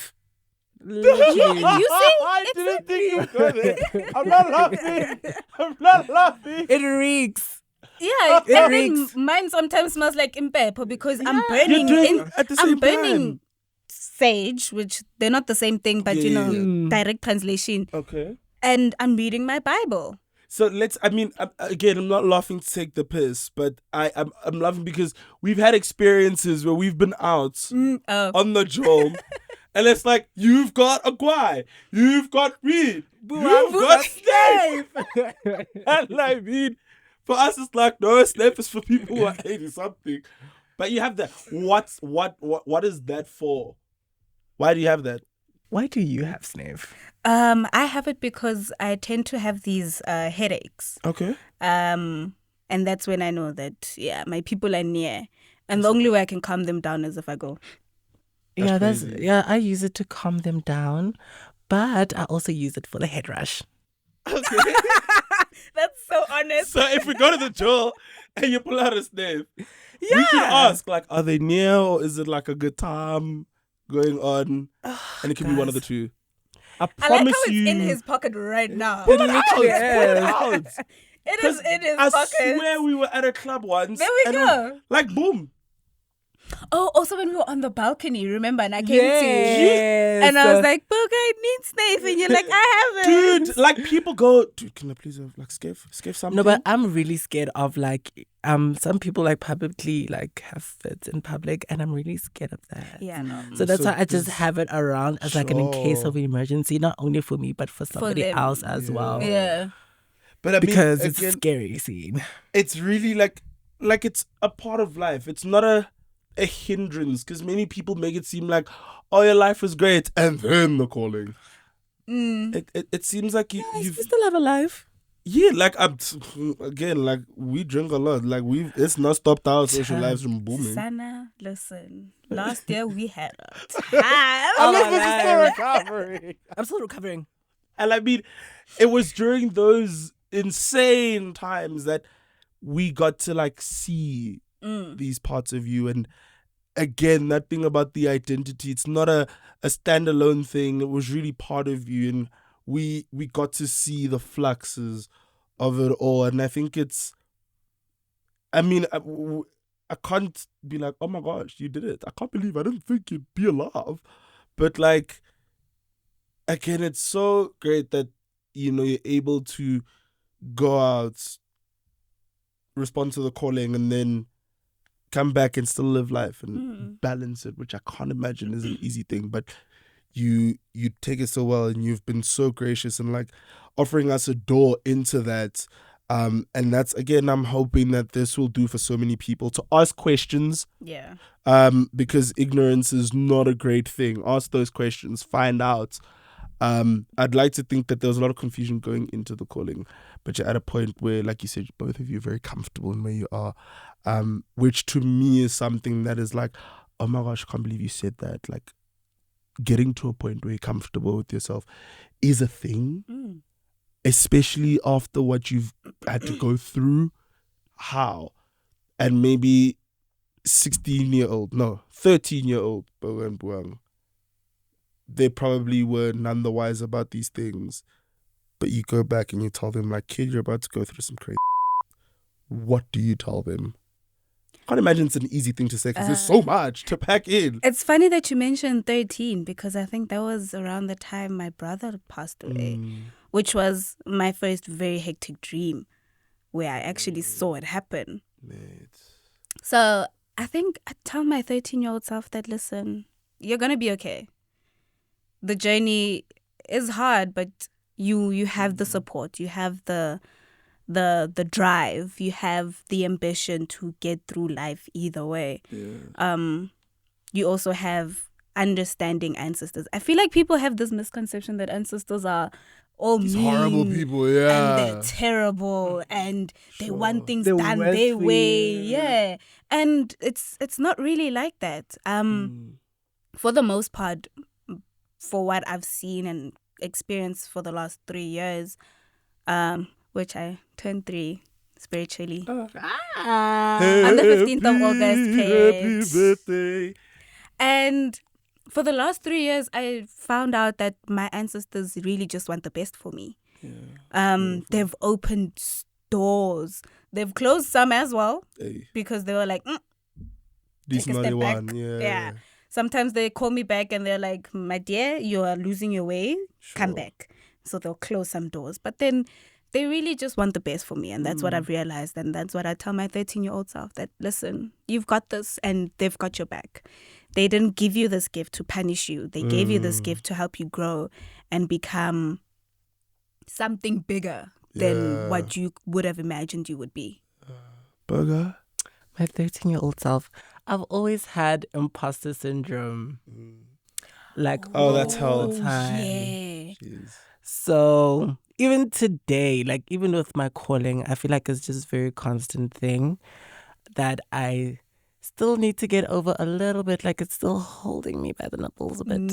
you see, I didn't think you would go there. I'm not laughing. I'm not laughing. It reeks. yeah, It and reeks. then mine sometimes smells like impepo because I'm You're burning doing it at the same I'm burning time. sage, which they're not the same thing, but Yeah. direct translation. Okay. And I'm reading my Bible. So again, I'm not laughing to take the piss, but I'm laughing because we've had experiences where we've been out on the drum, and it's like, you've got a guai, you've got weed, you've got Snape. And I mean, for us, it's like, no, Snape is for people who are 80 something. But you have that. What is that for? Why do you have that? Why do you have snake? I have it because I tend to have these headaches. Okay. And that's when I know that, my people are near. And the only way I can calm them down is if I go. crazy. I use it to calm them down, but I also use it for the head rush. That's so honest. So if we go to the jail, and you pull out a sniff. We can ask, like, are they near or is it like a good time going on? And it can be one of the two. I I like promise how it's you. in his pocket right now. Pull it out. literally Pull it is. out. It is in his I pocket. swear we were at a club once. There we and go. Like, boom. Oh, also when we were on the balcony, remember? And I came to Yes. and I was like, Boga, I need Snape. And you're like, I haven't. Dude, like people go, dude, can I please have like skiff something? No, but I'm really scared of like some people like publicly like have fits in public, and I'm really scared of that. Yeah, no. So that's So why I just this- have it around as like an in case Sure. of emergency, not only for me but for somebody them. else as well. Yeah. But I mean, Because it's a again, scary scene. it's really like it's a part of life. It's not a hindrance, because many people make it seem like, oh, your life is great and then the calling. It seems like you've You still have a life. like again, like we drink a lot, like it's not stopped our social lives from booming. Sana, listen. Last year we had a time. I'm still recovering. And I mean, it was during those insane times that we got to like see these parts of you. And again, that thing about the identity, it's not a standalone thing. It was really part of you. And we got to see the fluxes of it all. And I think I can't be like, oh my gosh, you did it. I can't believe I didn't think you'd be alive. But like, again, it's so great that, you're able to go out, respond to the calling, and then come back and still live life and balance it, which I can't imagine is an easy thing. But you take it so well, and you've been so gracious and like offering us a door into that. And that's, again, I'm hoping that this will do for so many people to ask questions. Yeah. Because ignorance is not a great thing. Ask those questions, find out. I'd like to think that there was a lot of confusion going into the calling, but you're at a point where, like you said, both of you are very comfortable in where you are, which to me is something that is like, oh my gosh, I can't believe you said that. Like, getting to a point where you're comfortable with yourself is a thing, especially after what you've had to go through. How? And maybe 13-year-old Boga and Buang, they probably were none the wiser about these things. But you go back and you tell them, like, kid, you're about to go through some crazy. What do you tell them? I can't imagine it's an easy thing to say because there's so much to pack in. It's funny that you mentioned 13 because I think that was around the time my brother passed away, which was my first very hectic dream where I actually saw it happen. Mate. So I think I tell my 13-year-old self that, listen, you're going to be okay. The journey is hard, but you have the support, you have the drive, you have the ambition to get through life either way. Yeah. You also have understanding ancestors. I feel like people have this misconception that ancestors are all These mean, horrible people, yeah. and they're terrible, and they want things They're done their wealthy. way. Yeah, and it's not really like that. For the most part, for what I've seen and experienced for the last 3 years, which I turned 3 spiritually. On the 15th of August, Happy birthday. and for the last 3 years, I found out that my ancestors really just want the best for me. They've opened doors. They've closed some as well Hey, because they were like, this take a naughty step back. one. Yeah. Yeah. Sometimes they call me back and they're like, my dear, you are losing your way. Come back. So they'll close some doors. But then they really just want the best for me. And that's what I've realized. And that's what I tell my 13-year-old self, that, listen, you've got this and they've got your back. They didn't give you this gift to punish you. They gave you this gift to help you grow and become something bigger than what you would have imagined you would be. Burger? My 13-year-old self, I've always had imposter syndrome. Like, Oh, that's all the hell. time. Yeah. Jeez. So even today, like even with my calling, I feel like it's just a very constant thing that I still need to get over a little bit. Like it's still holding me by the nipples a bit.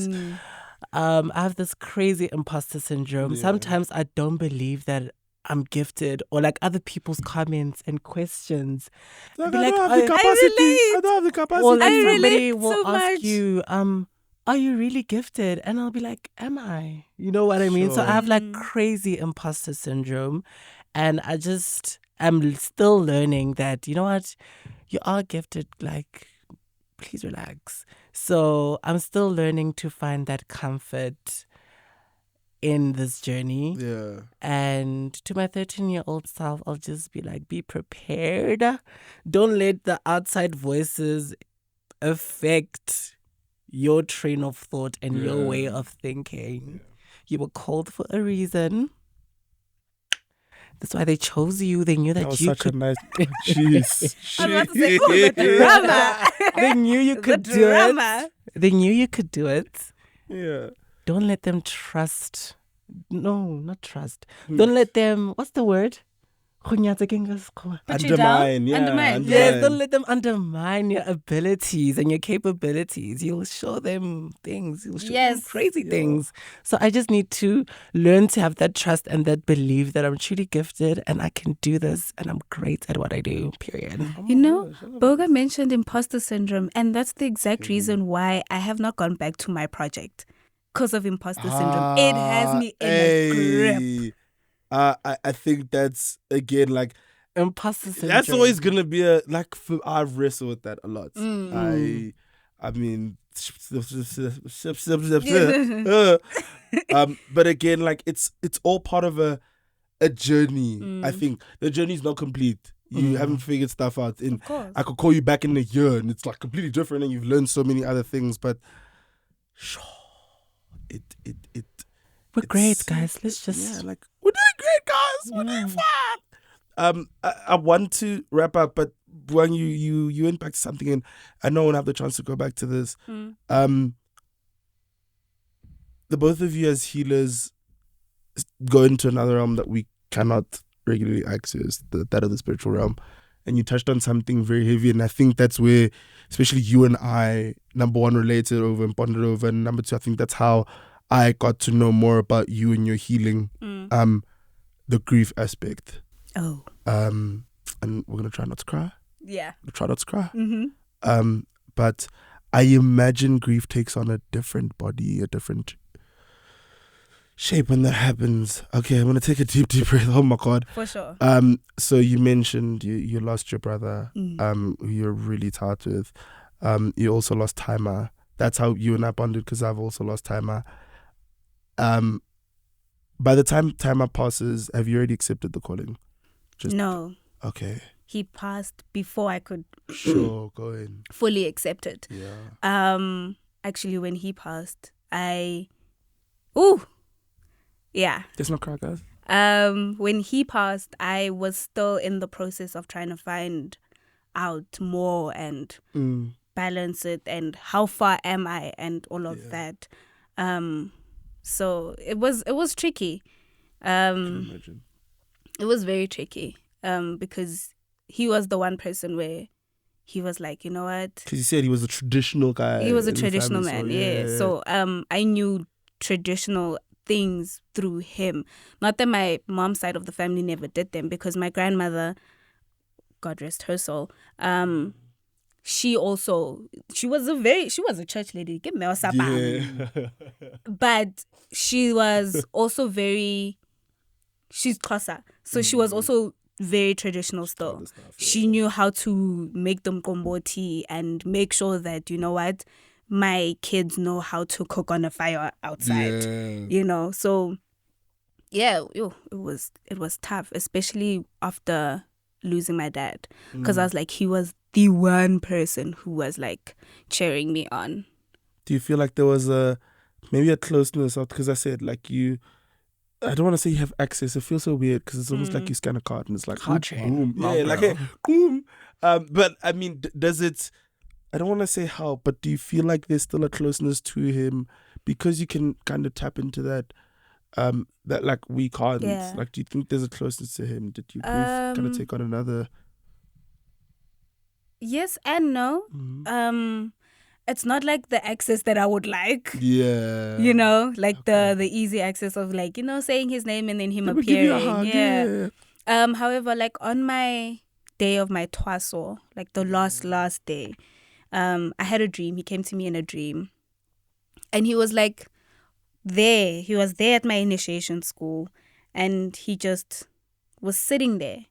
I have this crazy imposter syndrome. Yeah. Sometimes I don't believe that I'm gifted, or like other people's comments and questions. Like, Be I like, don't have the capacity. I don't have the capacity. or like I somebody relate will so ask much. you, are you really gifted? And I'll be like, am I? You know what I mean? So I have like crazy imposter syndrome, and I just am still learning that, you know what, you are gifted. Like, please relax. So I'm still learning to find that comfort in this journey. Yeah. And to my 13-year-old self, I'll just be like, be prepared. Don't let the outside voices affect your train of thought and your way of thinking. You were called for a reason. That's why they chose you. They knew that That was you such could. a nice. Jeez. I was about to say, oh, the drama. They knew you could The do drama. it. They knew you could do it. Yeah. Don't let them trust. No, not trust. Don't let them. What's the word? Put you down. Undermine. Yeah. Undermine. Yes, don't let them undermine your abilities and your capabilities. You'll show them things. You'll show them crazy things. So I just need to learn to have that trust and that belief that I'm truly gifted and I can do this and I'm great at what I do, period. You know, Boga mentioned imposter syndrome, and that's the exact reason why I have not gone back to my project. Because of imposter syndrome. It has me in a grip. I think that's, again, like, Imposter syndrome. that's always gonna be I wrestle with that a lot. I mean, but again, like, it's all part of a journey. I think the journey's not complete. You haven't figured stuff out. And I could call you back in a year and it's like completely different and you've learned so many other things, but sure, we're great, guys. Let's just... Yeah, like, we're doing great, guys. We're doing fun. I want to wrap up, but when you went back to something, and I know I won't have the chance to go back to this. The both of you as healers go into another realm that we cannot regularly access, that of the spiritual realm. And you touched on something very heavy, and I think that's where, especially you and I, number one, related over and bonded over, and number two, I think that's how I got to know more about you and your healing, the grief aspect. Oh. And we're gonna try not to cry. Yeah. We'll try not to cry. But I imagine grief takes on a different body, a different shape when that happens. Okay, I'm gonna take a deep breath. Oh my God. For sure. So you mentioned you lost your brother, who you're really tight with. You also lost Timer. That's how you and I bonded, because I've also lost Timer. By the time Timer passes, have you already accepted the calling? No. Okay. He passed before I could Sure, go in. fully accept it. Yeah. Actually, when he passed, yeah. Let's not cry, guys. When he passed, I was still in the process of trying to find out more and balance it and how far am I and all of that. So it was tricky. I can imagine. It was very tricky. Because he was the one person where he was like, you know what? Because you said he was a traditional guy. He was a in the traditional family, man, so, yeah. So I knew traditional things through him. Not that my mom's side of the family never did them, because my grandmother, God rest her soul, she was a church lady. But she was also she's Xhosa. So she was also very traditional still. She knew how to make them komboti and make sure that, you know what, my kids know how to cook on a fire outside. You know, so yeah, it was tough, especially after losing my dad, because I was like, he was the one person who was like cheering me on. Do you feel like there was maybe a closeness? Because I said, like, I don't want to say you have access. It feels so weird because it's almost like you scan a card and it's like, Card boom. chain. Yeah, like, hey, boom. But I mean, does it, I don't want to say how, but do you feel like there's still a closeness to him because you can kind of tap into that, that like we can't? Yeah. Like, do you think there's a closeness to him? Did you kind of take on another? Yes and no. it's not like the access that I would like. Yeah. You know, like the easy access of like, you know, saying his name and then him Let me give you a appearing. hug, Yeah. yeah. However, like on my day of my twaso, like the last day, I had a dream. He came to me in a dream. And he was like there. He was there at my initiation school. And he just was sitting there.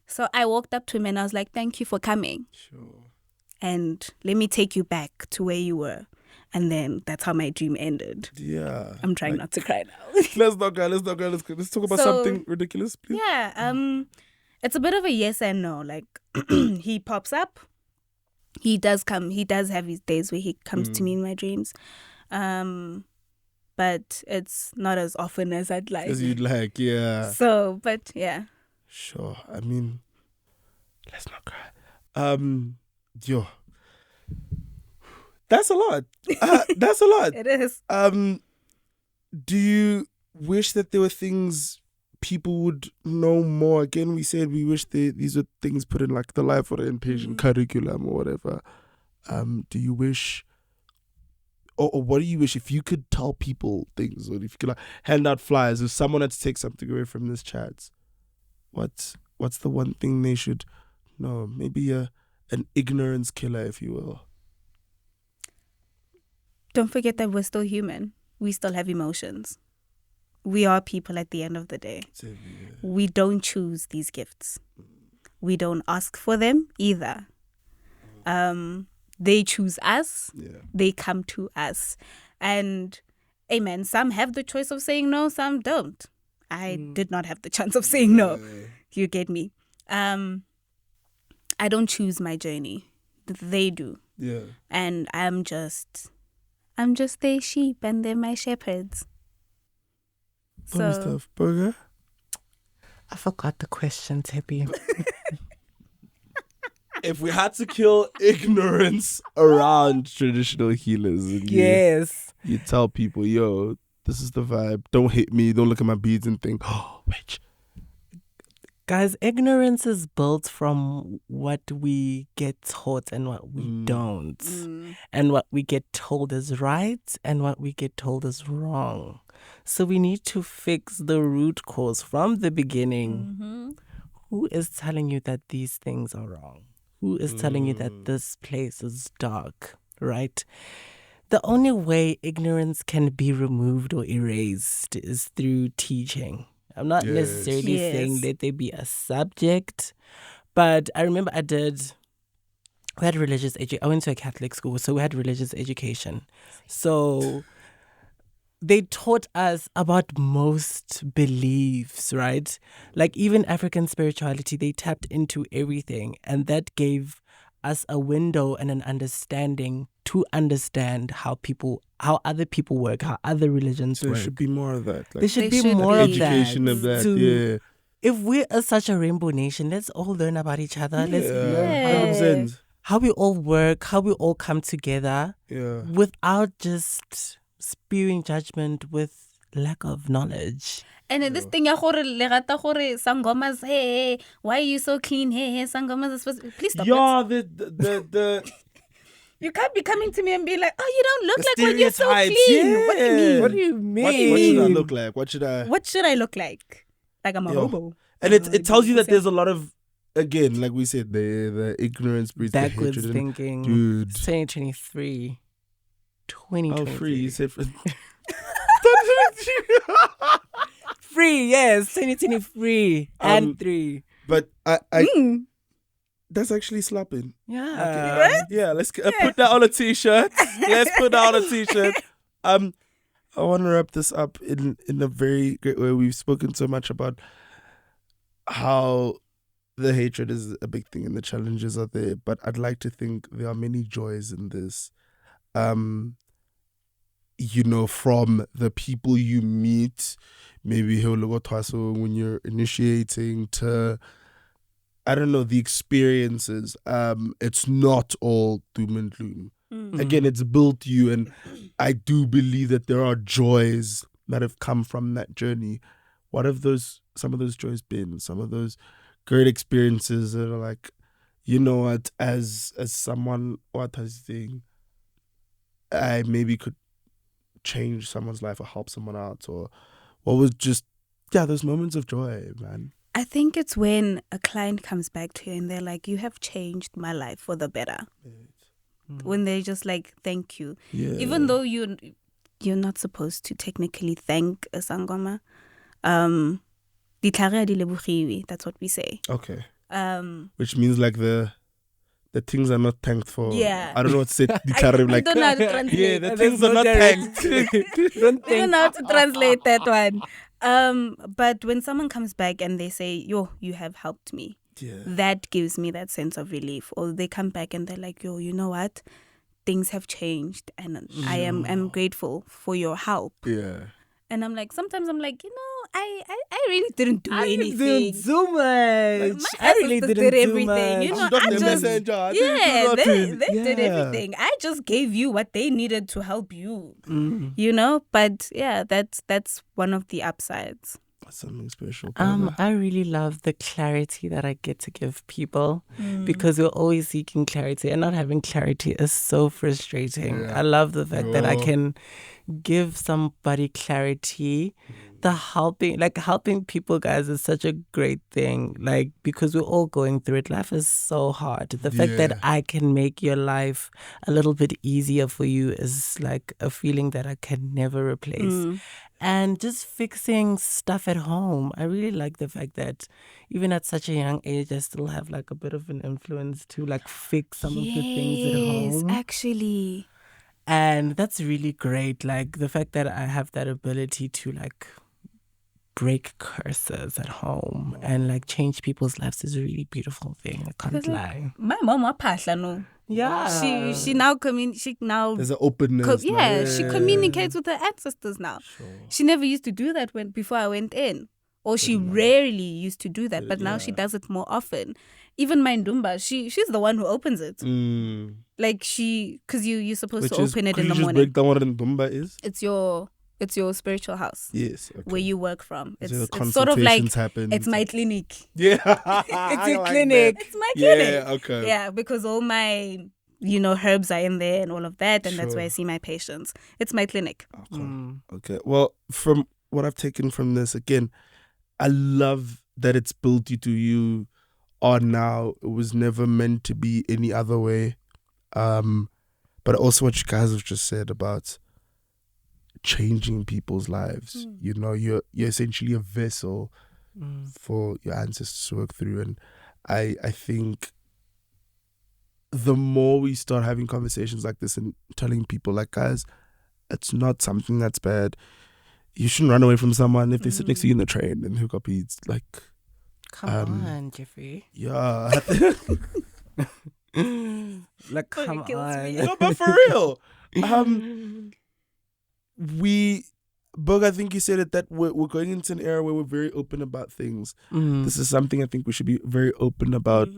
So I walked up to him and I was like, thank you for coming. Sure. And let me take you back to where you were. And then that's how my dream ended. Yeah. I'm trying not to cry now. Let's not cry. Let's talk about something ridiculous, please. Yeah. It's a bit of a yes and no. Like he pops up. He does come. He does have his days where he comes to me in my dreams. But it's not as often as I'd like. As you'd like, yeah. So, but yeah. Sure. I mean, let's not cry. Yo. That's a lot. That's a lot. It is. Do you wish that there were things people would know more? Again, we said we wish these were things put in like the life orientation curriculum or whatever. Do you wish, or what do you wish if you could tell people things, or if you could like hand out flyers, if someone had to take something away from this chat, what's the one thing they should know? Maybe an ignorance killer, if you will. Don't forget that we're still human. We still have emotions. We are people at the end of the day. We don't choose these gifts. We don't ask for them either. They choose us. Yeah. They come to us. And amen, some have the choice of saying no, some don't. I did not have the chance of saying no. You get me? I don't choose my journey. They do. Yeah. And I'm just their sheep and they're my shepherds. Funny stuff. Burger? I forgot the question, Tshepi. If we had to kill ignorance around traditional healers, and Yes. you tell people, yo, this is the vibe. Don't hit me. Don't look at my beads and think, oh, witch. Guys, ignorance is built from what we get taught and what we don't. And what we get told is right and what we get told is wrong. So we need to fix the root cause from the beginning. Who is telling you that these things are wrong? Who is telling you that this place is dark, right? The only way ignorance can be removed or erased is through teaching. I'm not necessarily saying that there be a subject, but I remember we had religious education. I went to a Catholic school, so we had religious education. So they taught us about most beliefs, right? Like even African spirituality, they tapped into everything. And that gave us a window and an understanding to understand how other people work, how other religions work. There should be more of that. There should be more of that. Education of that, yeah. If we are such a rainbow nation, let's all learn about each other. Let's learn 100%. how we all work, how we all come together without just spewing judgment with lack of knowledge. And this thing, sangomas, hey, why are you so clean? Hey, sangomas are supposed to... Please stop. Yeah, the You can't be coming to me and be like, oh, you don't look like when you're so clean. Yeah. What do you mean? What do you mean? What should I look like? What should I look like? Like I'm a hobo. And it tells you that there's a lot of, again, like we said, the ignorance breeds backwards the hatred. thinking. Dude. 2023. Oh, free. You said free. Free, yes. 2023 and 3. But I that's actually slapping. Yeah. Right? Yeah, let's put that on a t-shirt. Let's put that on a t-shirt. I want to wrap this up in a very great way. We've spoken so much about how the hatred is a big thing and the challenges are there, but I'd like to think there are many joys in this. From the people you meet, maybe when you're initiating, to I don't know, the experiences. It's not all doom and gloom. Again, it's built you, and I do believe that there are joys that have come from that journey. What have some of those joys been? Some of those great experiences that are like, you know what, as someone what has saying, I maybe could change someone's life or help someone out, or what was just those moments of joy, man? I think it's when a client comes back to you and they're like, you have changed my life for the better. When they're just like, thank you. Yeah. Even though you're not supposed to technically thank a sangoma. That's what we say. Okay. Which means like the things are not thanked for. Yeah. I don't know what to say. I don't know how to translate. Yeah, the things are not thanked. I don't know how to translate that one. But when someone comes back and they say, yo, you have helped me, that gives me that sense of relief. Or they come back and they're like, yo, you know what? Things have changed and I'm grateful for your help. Yeah. And I'm like, sometimes I'm like, I really didn't do anything. Didn't do much. I really didn't do everything. much. I just they did everything. I just gave you what they needed to help you. But that's one of the upsides. Something special. I really love the clarity that I get to give people because we're always seeking clarity, and not having clarity is so frustrating. I love the fact that I can give somebody clarity. Helping people, guys, is such a great thing. Like, because we're all going through it. Life is so hard. The fact that I can make your life a little bit easier for you is like a feeling that I can never replace. And just fixing stuff at home. I really like the fact that even at such a young age, I still have like a bit of an influence to like fix some of the things at home. Yes, actually. And that's really great. Like the fact that I have that ability to like break curses at home and like change people's lives is a really beautiful thing. I can't lie. My mom no. Yeah. She now there's an openness. She communicates with her ancestors now. Sure. She never used to do that before I went in. Or she rarely used to do that, but now she does it more often. Even my Ndumba, she's the one who opens it. Like because you're supposed to open it in the morning. Could you just break down what an Ndumba is? It's your spiritual house. Yes. Okay. Where you work from. It's sort of like it's my clinic. Yeah. It's your clinic. It's my clinic. Yeah, okay. Yeah, because all my herbs are in there and all of that, and that's where I see my patients. It's my clinic. Okay. Well, from what I've taken from this, again, I love that it's built you to you are now. It was never meant to be any other way. But also what you guys have just said about changing people's lives. You're essentially a vessel for your ancestors to work through. And I think the more we start having conversations like this and telling people, like, guys, it's not something that's bad. You shouldn't run away from someone if they sit next to you in the train and hook up eats. Like, come on, Jeffrey. Yeah. Like, come on. No, but for real. Bog, I think you said it, that we're going into an era where we're very open about things. This is something I think we should be very open about,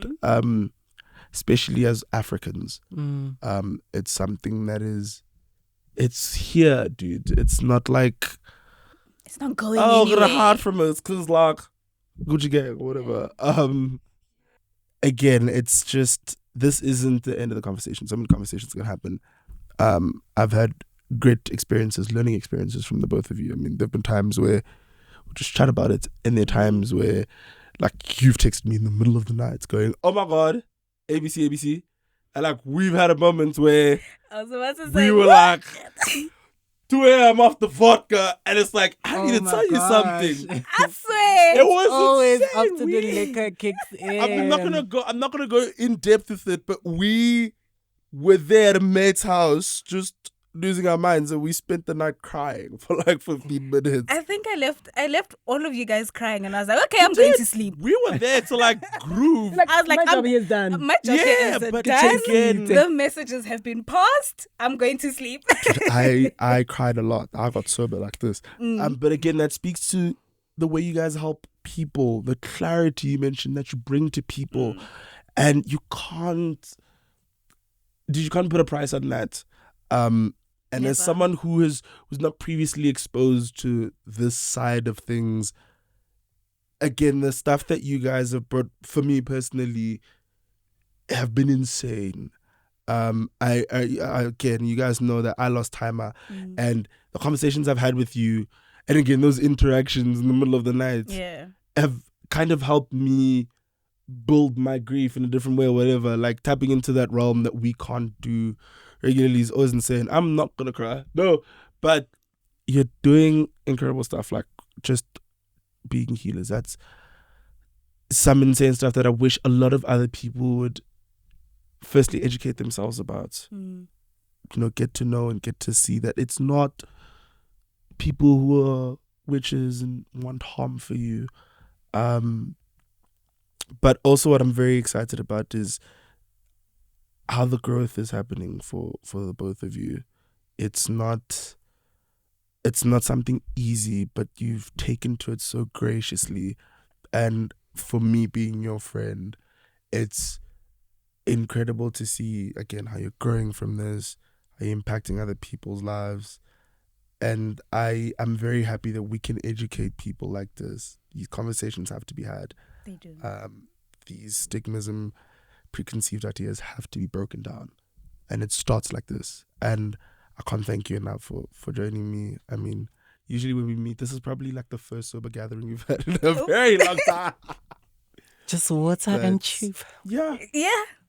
especially as Africans. It's something that it's here, dude. It's not like... It's not going anywhere. Get a heart from us, because like, Gucci gang, whatever. Again, it's just, this isn't the end of the conversation. So many conversations can happen. I've had great experiences, learning experiences from the both of you. I mean, there have been times where we just chat about it, and there are times where, like, you've texted me in the middle of the night going, oh my God, ABC. And like, we've had a moment where I was about to we say, were like 2 a.m. off the vodka, and it's like, I need to tell you something. I swear. It was always insane. after the liquor kicks in. I'm not gonna go in depth with it, but we were there at a mate's house just losing our minds, and we spent the night crying for like 15 minutes. I think I left all of you guys crying, and I was like, okay, I'm going to sleep. We were there to like groove. I was like, my job here is done. My job here is but done. again, The messages have been passed. I'm going to sleep. I cried a lot. I got sober like this. But again, that speaks to the way you guys help people, the clarity you mentioned that you bring to people, and you can't put a price on that. And Never. as someone who was not previously exposed to this side of things, again, the stuff that you guys have brought, for me personally, have been insane. I again, you guys know that I lost timer, and the conversations I've had with you, and again those interactions in the middle of the night, have kind of helped me build my grief in a different way or whatever. Like tapping into that realm that we can't do regularly is always insane. I'm not gonna cry, no, but you're doing incredible stuff, like just being healers. That's some insane stuff that I wish a lot of other people would firstly educate themselves about. Get to know and get to see that it's not people who are witches and want harm for you. But also what I'm very excited about is how the growth is happening for the both of you. It's not something easy, but you've taken to it so graciously. And for me being your friend, it's incredible to see again how you're growing from this, how you're impacting other people's lives. And I'm very happy that we can educate people like this. These conversations have to be had. They do. These stigmas and preconceived ideas have to be broken down. And it starts like this. And I can't thank you enough for joining me. I mean, usually when we meet, this is probably like the first sober gathering we've had in a very long time. Just water and chew. Yeah.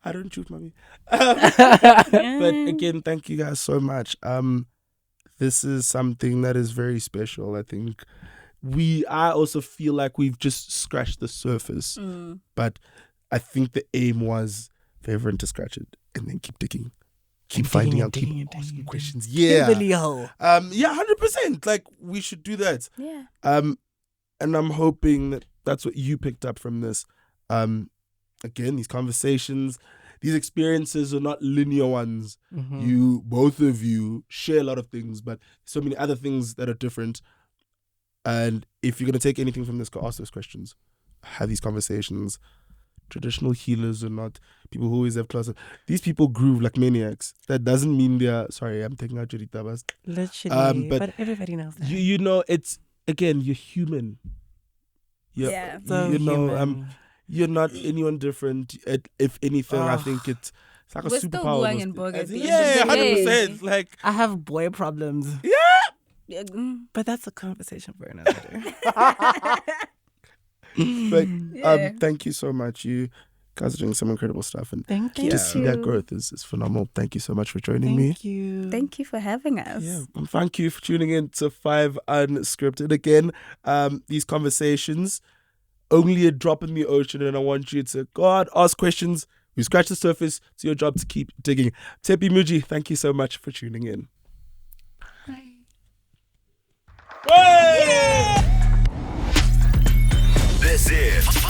I don't chew, mommy. But again, thank you guys so much. This is something that is very special. I think I also feel like we've just scratched the surface. But I think the aim was for everyone to scratch it and then keep digging. Keep finding out, keep asking questions. Yeah. 100%. Like, we should do that. Yeah. And I'm hoping that that's what you picked up from this. Again, these conversations, these experiences are not linear ones. Both of you share a lot of things, but so many other things that are different. And if you're going to take anything from this, go ask those questions. Have these conversations. Traditional healers are not people who always have classes. These people groove like maniacs. That doesn't mean they're... Sorry, I'm taking out Judith Tabas. Literally. But everybody knows that. You know, it's... Again, you're human. So human. You're not anyone different. If anything, I think it's like a We're superpower. still Buang and Boga. Yeah, 100%. Like, I have boy problems. Yeah. But that's a conversation for another day. But thank you so much. You guys are doing some incredible stuff, and thank you. To see that growth is phenomenal. Thank you so much for joining me. Thank you. Thank you for having us. Yeah, and thank you for tuning in to 5 Unscripted. Again, these conversations, only a drop in the ocean, and I want you to go out, ask questions. We scratch the surface. It's your job to keep digging. Tshepi Moji, thank you so much for tuning in. Hi. Hey! This is